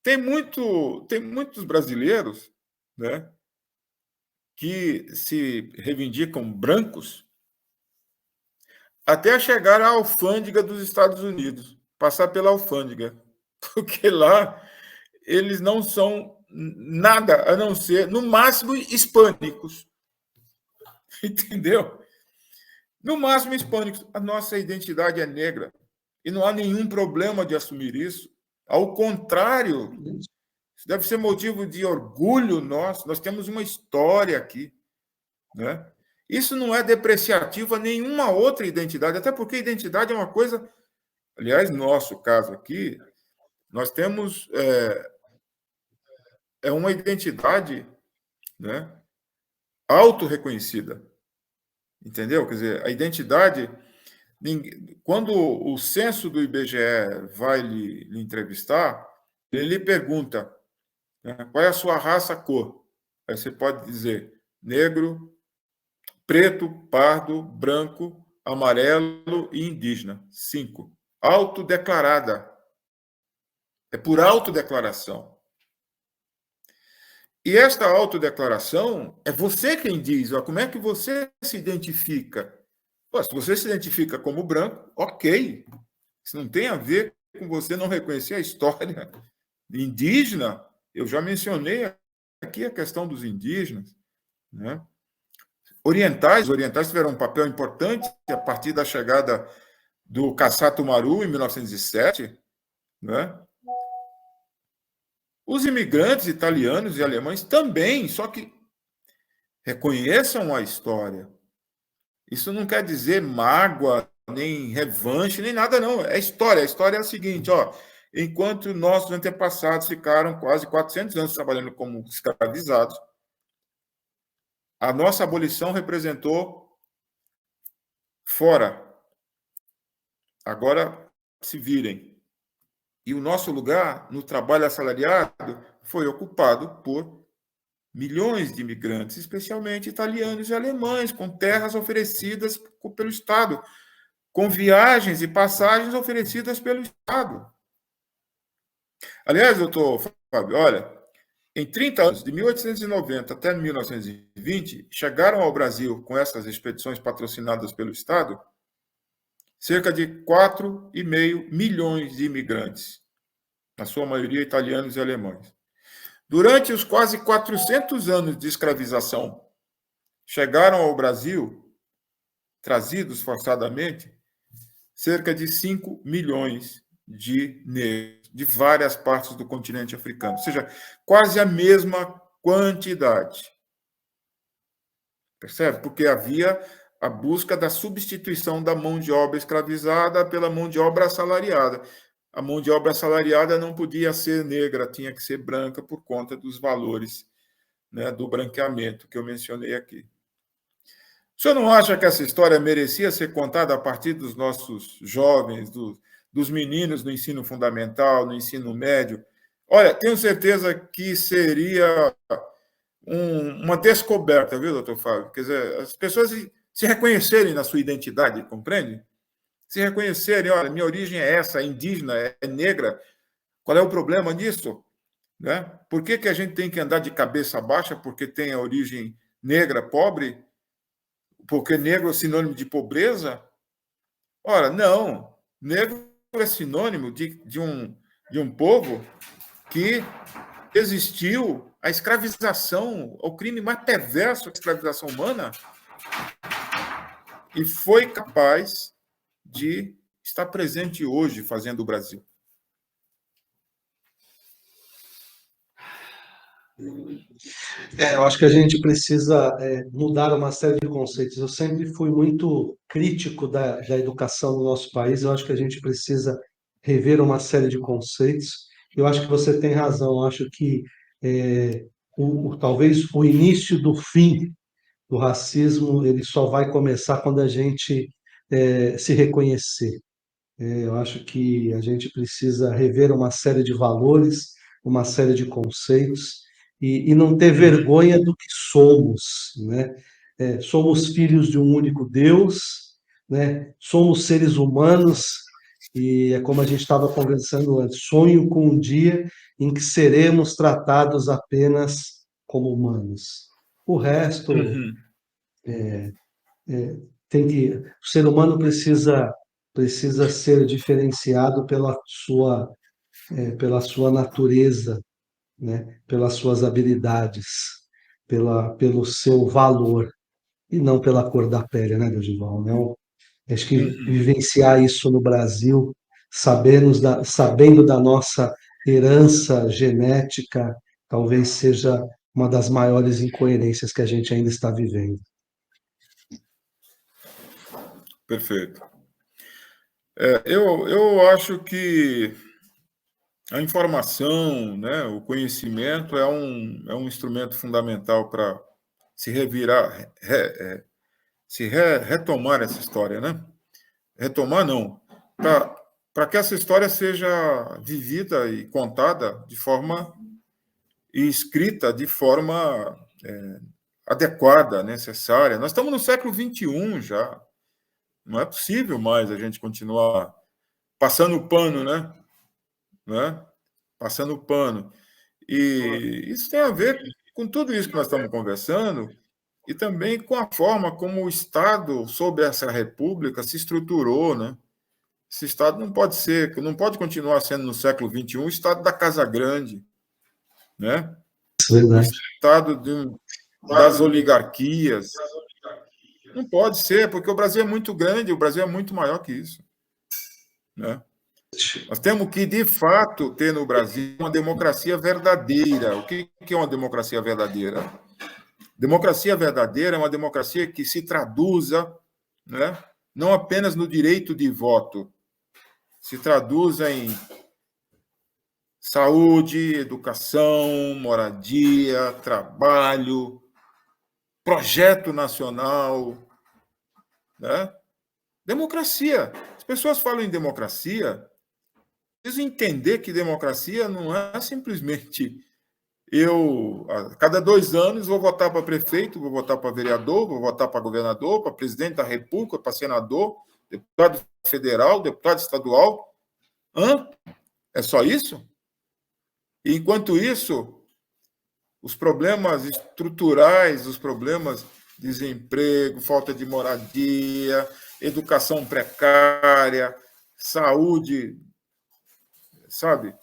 Tem muitos brasileiros, né, que se reivindicam brancos até chegar à alfândega dos Estados Unidos, passar pela alfândega, porque lá eles não são nada a não ser, no máximo, hispânicos. Entendeu? No máximo, hispânicos. A nossa identidade é negra. E não há nenhum problema de assumir isso. Ao contrário, Isso deve ser motivo de orgulho nosso. Nós temos uma história aqui, né? Isso não é depreciativo a nenhuma outra identidade, até porque identidade é uma coisa. Aliás, no nosso caso aqui, nós temos uma identidade, né, autorreconhecida. Entendeu? Quer dizer, a identidade. Quando o censo do IBGE vai lhe entrevistar, ele lhe pergunta, né, qual é a sua raça, cor. Aí você pode dizer negro, preto, pardo, branco, amarelo e indígena. 5. Autodeclarada. É por autodeclaração. E esta autodeclaração é você quem diz. Ó, como é que você se identifica? Pô, se você se identifica como branco, ok. Isso não tem a ver com você não reconhecer a história indígena. Eu já mencionei aqui a questão dos indígenas, né? Os orientais tiveram um papel importante a partir da chegada do Kassato Maru, em 1907, né? Os imigrantes italianos e alemães também, só que reconheçam a história. Isso não quer dizer mágoa, nem revanche, nem nada, não. É história. A história é a seguinte, ó. Enquanto nossos antepassados ficaram quase 400 anos trabalhando como escravizados, a nossa abolição representou fora. Agora se virem. E o nosso lugar no trabalho assalariado foi ocupado por milhões de imigrantes, especialmente italianos e alemães, com terras oferecidas pelo Estado, com viagens e passagens oferecidas pelo Estado. Aliás, doutor Fábio, olha, em 30 anos, de 1890 até 1920, chegaram ao Brasil, com essas expedições patrocinadas pelo Estado, cerca de 4,5 milhões de imigrantes, na sua maioria italianos e alemães. Durante os quase 400 anos de escravização, chegaram ao Brasil, trazidos forçadamente, cerca de 5 milhões de negros, de várias partes do continente africano. Ou seja, quase a mesma quantidade. Percebe? Porque havia a busca da substituição da mão de obra escravizada pela mão de obra assalariada. A mão de obra assalariada não podia ser negra, tinha que ser branca por conta dos valores, né, do branqueamento que eu mencionei aqui. O senhor não acha que essa história merecia ser contada a partir dos nossos jovens, dos meninos no ensino fundamental, no ensino médio? Olha, tenho certeza que seria uma descoberta, viu, doutor Fábio? Quer dizer, as pessoas se reconhecerem na sua identidade, compreende? Se reconhecerem, olha, minha origem é essa, é indígena, é negra, qual é o problema nisso? Né? Por que a gente tem que andar de cabeça baixa porque tem a origem negra, pobre? Porque negro é sinônimo de pobreza? Ora, não. Negro é sinônimo de um povo que existiu a escravização, o crime mais perverso da escravização humana, e foi capaz de estar presente hoje fazendo o Brasil. Eu acho que a gente precisa mudar uma série de conceitos. Eu sempre fui muito crítico da educação no nosso país. Eu acho que a gente precisa rever uma série de conceitos. Eu acho que você tem razão. Eu acho que talvez o início do fim do racismo ele só vai começar quando a gente se reconhecer. Eu acho que a gente precisa rever uma série de valores, uma série de conceitos e não ter vergonha do que somos, né? Somos filhos de um único Deus, né? Somos seres humanos e é como a gente estava conversando antes, sonho com um dia em que seremos tratados apenas como humanos. O resto o ser humano precisa ser diferenciado pela sua natureza, né? Pelas suas habilidades, pelo seu valor, e não pela cor da pele, né, Dorival? Não, acho que vivenciar isso no Brasil, sabendo da nossa herança genética talvez seja uma das maiores incoerências que a gente ainda está vivendo. Perfeito. Eu acho que a informação, né, o conhecimento é um instrumento fundamental para se revirar, retomar essa história, né? Retomar não, para que essa história seja vivida e contada de forma e escrita de forma adequada, necessária. Nós estamos no século XXI já. Não é possível mais a gente continuar passando o pano, né? Passando o pano. E isso tem a ver com tudo isso que nós estamos conversando e também com a forma como o Estado, sob essa república, se estruturou, né? Esse Estado não pode continuar sendo no século XXI o Estado da Casa Grande, né? O Verdade. Estado das oligarquias. Não pode ser, porque o Brasil é muito grande, o Brasil é muito maior que isso, né? Nós temos que, de fato, ter no Brasil uma democracia verdadeira. O que é uma democracia verdadeira? Democracia verdadeira é uma democracia que se traduza, né, não apenas no direito de voto, se traduza em saúde, educação, moradia, trabalho, projeto nacional, né? Democracia. As pessoas falam em democracia, precisam entender que democracia não é simplesmente eu, a cada 2 anos, vou votar para prefeito, vou votar para vereador, vou votar para governador, para presidente da República, para senador, deputado federal, deputado estadual. É só isso? E, enquanto isso, os problemas estruturais, os problemas de desemprego, falta de moradia, educação precária, saúde, sabe,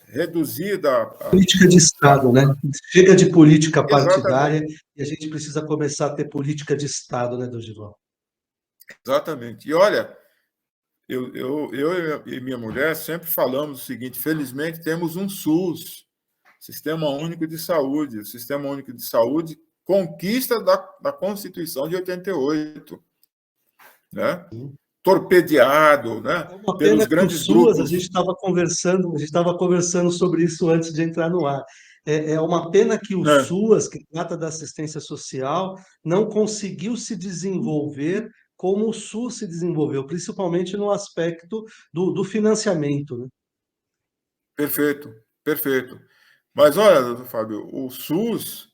reduzida. Política de Estado, né? Chega de política partidária Exatamente. e a gente precisa começar a ter política de Estado, né, Dorival? Exatamente. E olha, eu e minha mulher sempre falamos o seguinte: felizmente temos um SUS, Sistema Único de Saúde. O Sistema Único de Saúde, conquista da Constituição de 88, né? Torpedeado, né? É uma Pelos pena que o grandes SUAS, grupos. a gente estava conversando sobre isso antes de entrar no ar. É uma pena que o Né? SUAS, que trata da assistência social, não conseguiu se desenvolver como o SUS se desenvolveu, principalmente no aspecto do financiamento, né? Perfeito, perfeito. Mas olha, doutor Fábio, o SUS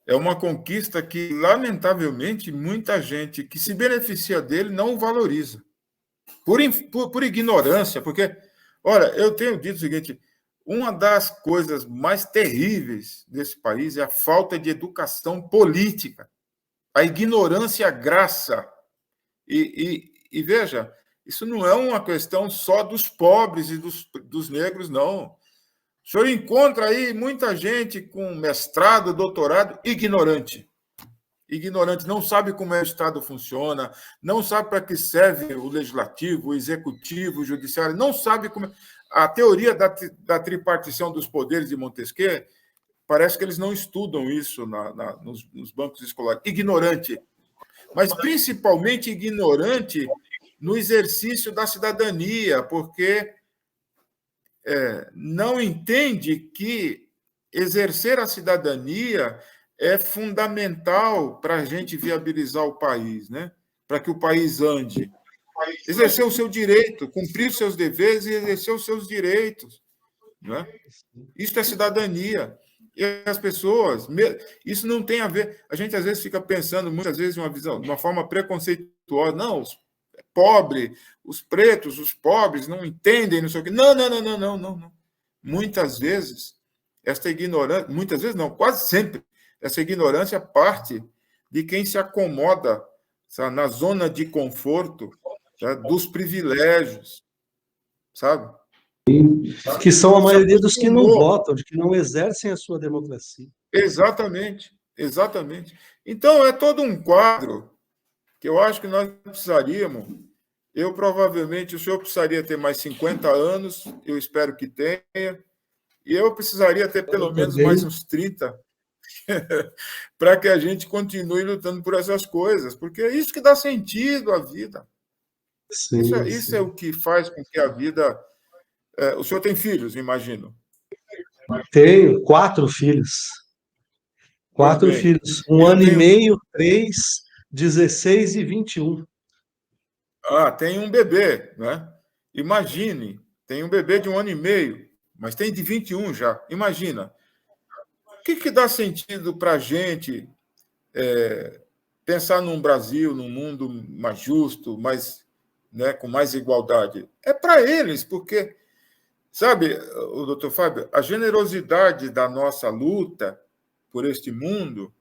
é uma conquista que, lamentavelmente, muita gente que se beneficia dele não o valoriza. Por ignorância, porque, olha, eu tenho dito o seguinte: uma das coisas mais terríveis desse país é a falta de educação política, a ignorância graça. E veja, isso não é uma questão só dos pobres e dos negros, não. O senhor encontra aí muita gente com mestrado, doutorado, ignorante. Ignorante, não sabe como o Estado funciona, não sabe para que serve o legislativo, o executivo, o judiciário, não sabe como. A teoria da tripartição dos poderes de Montesquieu, parece que eles não estudam isso nos bancos escolares. Ignorante. Mas principalmente ignorante no exercício da cidadania, porque não entende que exercer a cidadania é fundamental para a gente viabilizar o país, né? Para que o país ande. Exercer o seu direito, cumprir os seus deveres e exercer os seus direitos. Né? Isso é cidadania. E as pessoas, isso não tem a ver. A gente às vezes fica pensando, muitas vezes, de uma forma preconceituosa. Não, os pobres, os pretos, os pobres não entendem, não sei o quê. Não. Muitas vezes, esta ignorância, muitas vezes não, quase sempre, essa ignorância parte de quem se acomoda, sabe, na zona de conforto, sabe, dos privilégios, sabe? Que são a Se maioria dos que não acostumou. votam, de que não exercem a sua democracia. Exatamente, exatamente. Então, é todo um quadro que eu acho que nós precisaríamos eu provavelmente, o senhor precisaria ter mais 50 anos, eu espero que tenha, e eu precisaria ter pelo menos mais uns 30 para que a gente continue lutando por essas coisas, porque é isso que dá sentido à vida. Sim, Isso é o que faz com que a vida... O senhor tem filhos, imagino. Tenho 4 filhos. Pois Quatro bem, filhos. Um eu ano e tenho... meio, 3, 16 e 21. tem um bebê, né? Imagine, tem um bebê de 1 ano e meio, mas tem de 21 já. Imagina. O que dá sentido para a gente pensar num Brasil, num mundo mais justo, mais, né, com mais igualdade? É para eles, porque, sabe, o doutor Fábio, a generosidade da nossa luta por este mundo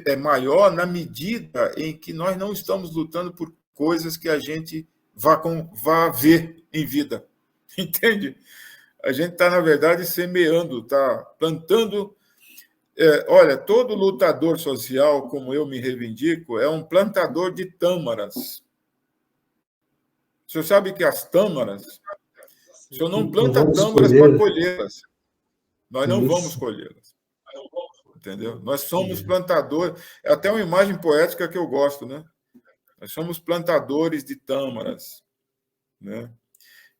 é maior na medida em que nós não estamos lutando por coisas que a gente vá ver em vida. Entende? A gente está, na verdade, semeando, está plantando. Olha, todo lutador social, como eu me reivindico, é um plantador de tâmaras. O senhor sabe que as tâmaras, o senhor não Não planta vamos tâmaras para escolher. colhê-las. Nós não vamos Isso. colhê-las. Entendeu? Nós somos plantadores. É até uma imagem poética que eu gosto, né? Nós somos plantadores de tâmaras, né?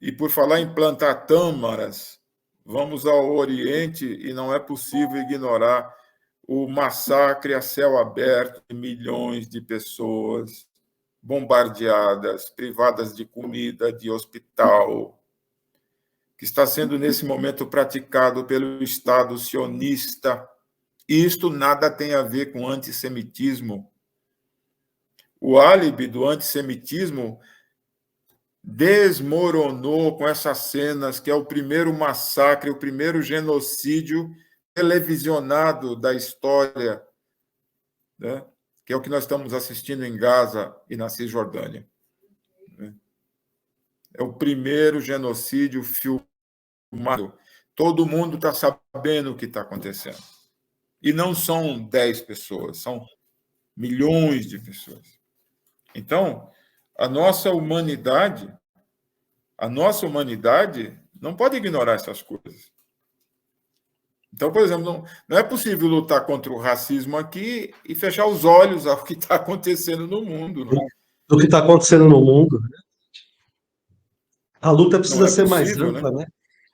E por falar em plantar tâmaras, vamos ao Oriente e não é possível ignorar o massacre a céu aberto de milhões de pessoas bombardeadas, privadas de comida, de hospital, que está sendo nesse momento praticado pelo Estado sionista. E isto nada tem a ver com antissemitismo. O álibi do antissemitismo desmoronou com essas cenas, que é o primeiro massacre, o primeiro genocídio televisionado da história, né? Que é o que nós estamos assistindo em Gaza e na Cisjordânia. É o primeiro genocídio filmado. Todo mundo está sabendo o que está acontecendo. E não são 10 pessoas, são milhões de pessoas. Então, a nossa humanidade não pode ignorar essas coisas. Então, por exemplo, não é possível lutar contra o racismo aqui e fechar os olhos ao que está acontecendo no mundo. Não, Do que está acontecendo no mundo. A luta não precisa é ser mais possível, né? ampla, né?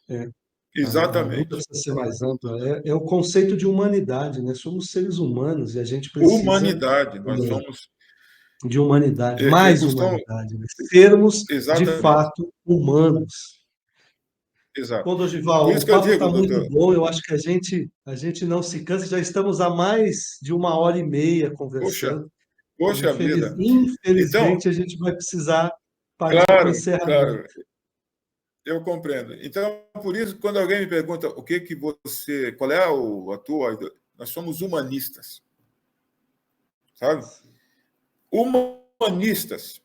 É, a luta Exatamente. precisa ser mais ampla. É o conceito de humanidade, né? Somos seres humanos e a gente precisa Humanidade, nós somos... de humanidade, Eu mais costumo... humanidade, né? Sermos de Exatamente. fato humanos. Exato. Bom, Dorival, Por isso o que eu papo digo, está muito doutor, bom. Eu acho que a gente não se cansa. Já estamos há mais de 1 hora e meia poxa, conversando. poxa vida. Então, Infelizmente, a gente vai precisar partir para o claro, encerramento. claro, eu compreendo. Então, por isso, quando alguém me pergunta o que você, qual é a tua, nós somos humanistas, sabe? Humanistas.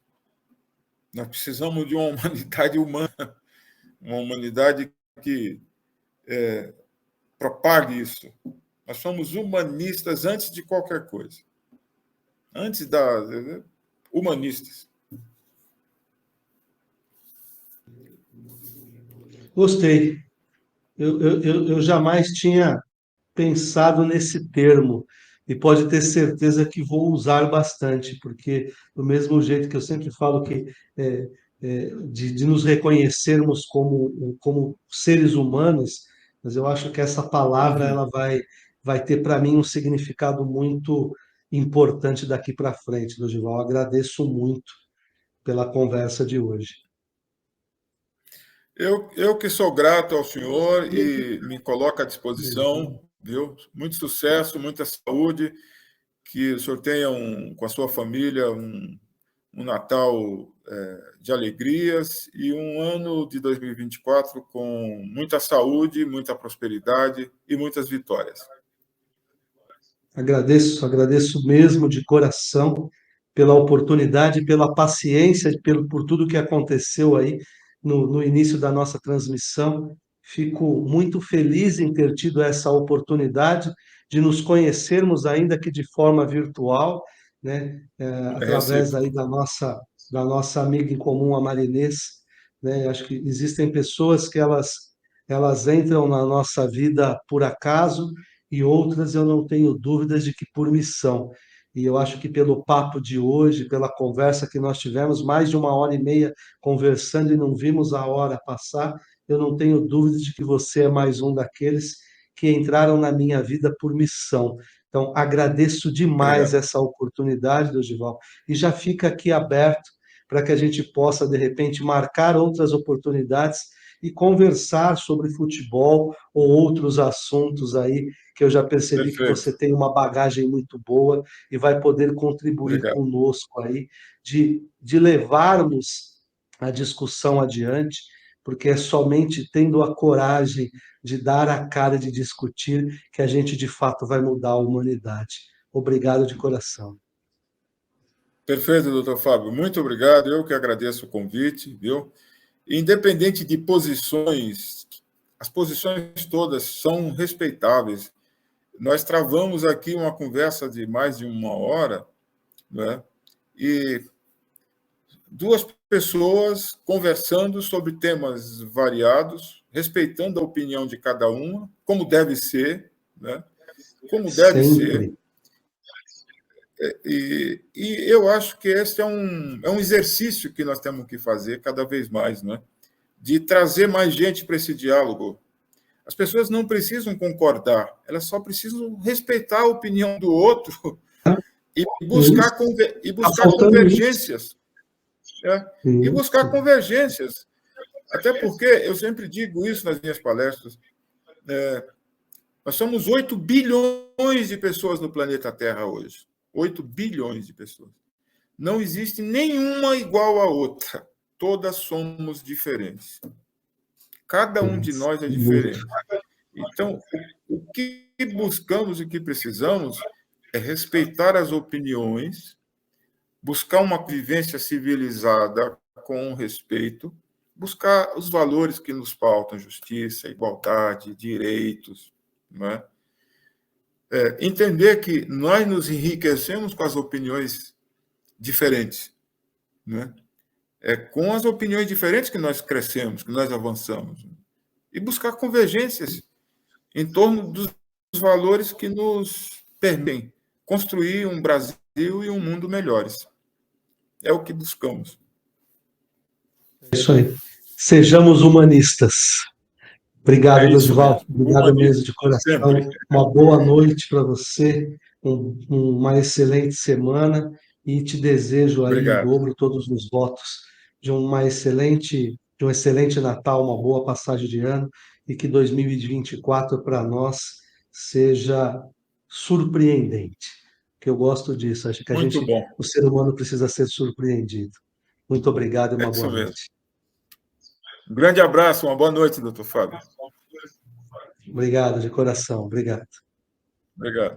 Nós precisamos de uma humanidade humana, uma humanidade que propague isso. Nós somos humanistas antes de qualquer coisa. Antes da... Humanistas. Gostei. Eu jamais tinha pensado nesse termo e pode ter certeza que vou usar bastante, porque do mesmo jeito que eu sempre falo que de nos reconhecermos como seres humanos, mas eu acho que essa palavra Uhum. ela vai ter para mim um significado muito importante daqui para frente, Dorival. Agradeço muito pela conversa de hoje. Eu que sou grato ao senhor e me coloco à disposição, viu? Muito sucesso, muita saúde, que o senhor tenha com a sua família um Natal de alegrias e um ano de 2024 com muita saúde, muita prosperidade e muitas vitórias. Agradeço mesmo de coração pela oportunidade, pela paciência, por tudo que aconteceu aí no início da nossa transmissão. Fico muito feliz em ter tido essa oportunidade de nos conhecermos, ainda que de forma virtual, né? É Através aí recíproco. da nossa amiga em comum, a Marinês, né? Acho que existem pessoas que elas entram na nossa vida por acaso e outras eu não tenho dúvidas de que por missão. E eu acho que pelo papo de hoje, pela conversa que nós tivemos, mais de 1 hora e meia conversando e não vimos a hora passar, eu não tenho dúvidas de que você é mais um daqueles que entraram na minha vida por missão. Então, agradeço demais Obrigado. essa oportunidade, Dorival, e já fica aqui aberto para que a gente possa, de repente, marcar outras oportunidades e conversar sobre futebol ou outros assuntos aí, que eu já percebi que Perfeito. você tem uma bagagem muito boa e vai poder contribuir Obrigado. conosco aí, de levarmos a discussão adiante, porque é somente tendo a coragem de dar a cara de discutir que a gente de fato vai mudar a humanidade. Obrigado de coração. Perfeito, doutor Fábio. Muito obrigado. Eu que agradeço o convite, viu? Independente de posições, as posições todas são respeitáveis. Nós travamos aqui uma conversa de mais de 1 hora, né? E duas pessoas conversando sobre temas variados, respeitando a opinião de cada uma, como deve ser, né? Como deve ser. Sempre. E eu acho que esse é um exercício que nós temos que fazer cada vez mais, né? De trazer mais gente para esse diálogo. As pessoas não precisam concordar, elas só precisam respeitar a opinião do outro e buscar, Isso. e Está buscar faltando isso. convergências. Né? E buscar Isso. convergências. Até porque eu sempre digo isso nas minhas palestras. Nós somos 8 bilhões de pessoas no planeta Terra hoje. 8 bilhões de pessoas. Não existe nenhuma igual à outra. Todas somos diferentes. Cada um de nós é Muito. diferente. Então, o que buscamos e o que precisamos é respeitar as opiniões, buscar uma convivência civilizada com respeito, buscar os valores que nos pautam, justiça, igualdade, direitos, né? Entender que nós nos enriquecemos com as opiniões diferentes, né? É com as opiniões diferentes que nós crescemos, que nós avançamos. E buscar convergências em torno dos valores que nos permitem construir um Brasil e um mundo melhores. É o que buscamos. É isso aí. Sejamos humanistas. É Obrigado, isso Dorival. mesmo. Obrigado mesmo Humanismo, de coração. sempre. Uma boa noite para você, uma excelente semana e te desejo aí em Obrigado. dobro todos os votos de um excelente Natal, uma boa passagem de ano e que 2024 para nós seja surpreendente. Que eu gosto disso. Acho que Muito bom. o ser humano precisa ser surpreendido. Muito obrigado e É uma isso boa mesmo. noite. Um grande abraço, uma boa noite, doutor Fábio. Obrigado de coração. Obrigado. Obrigado.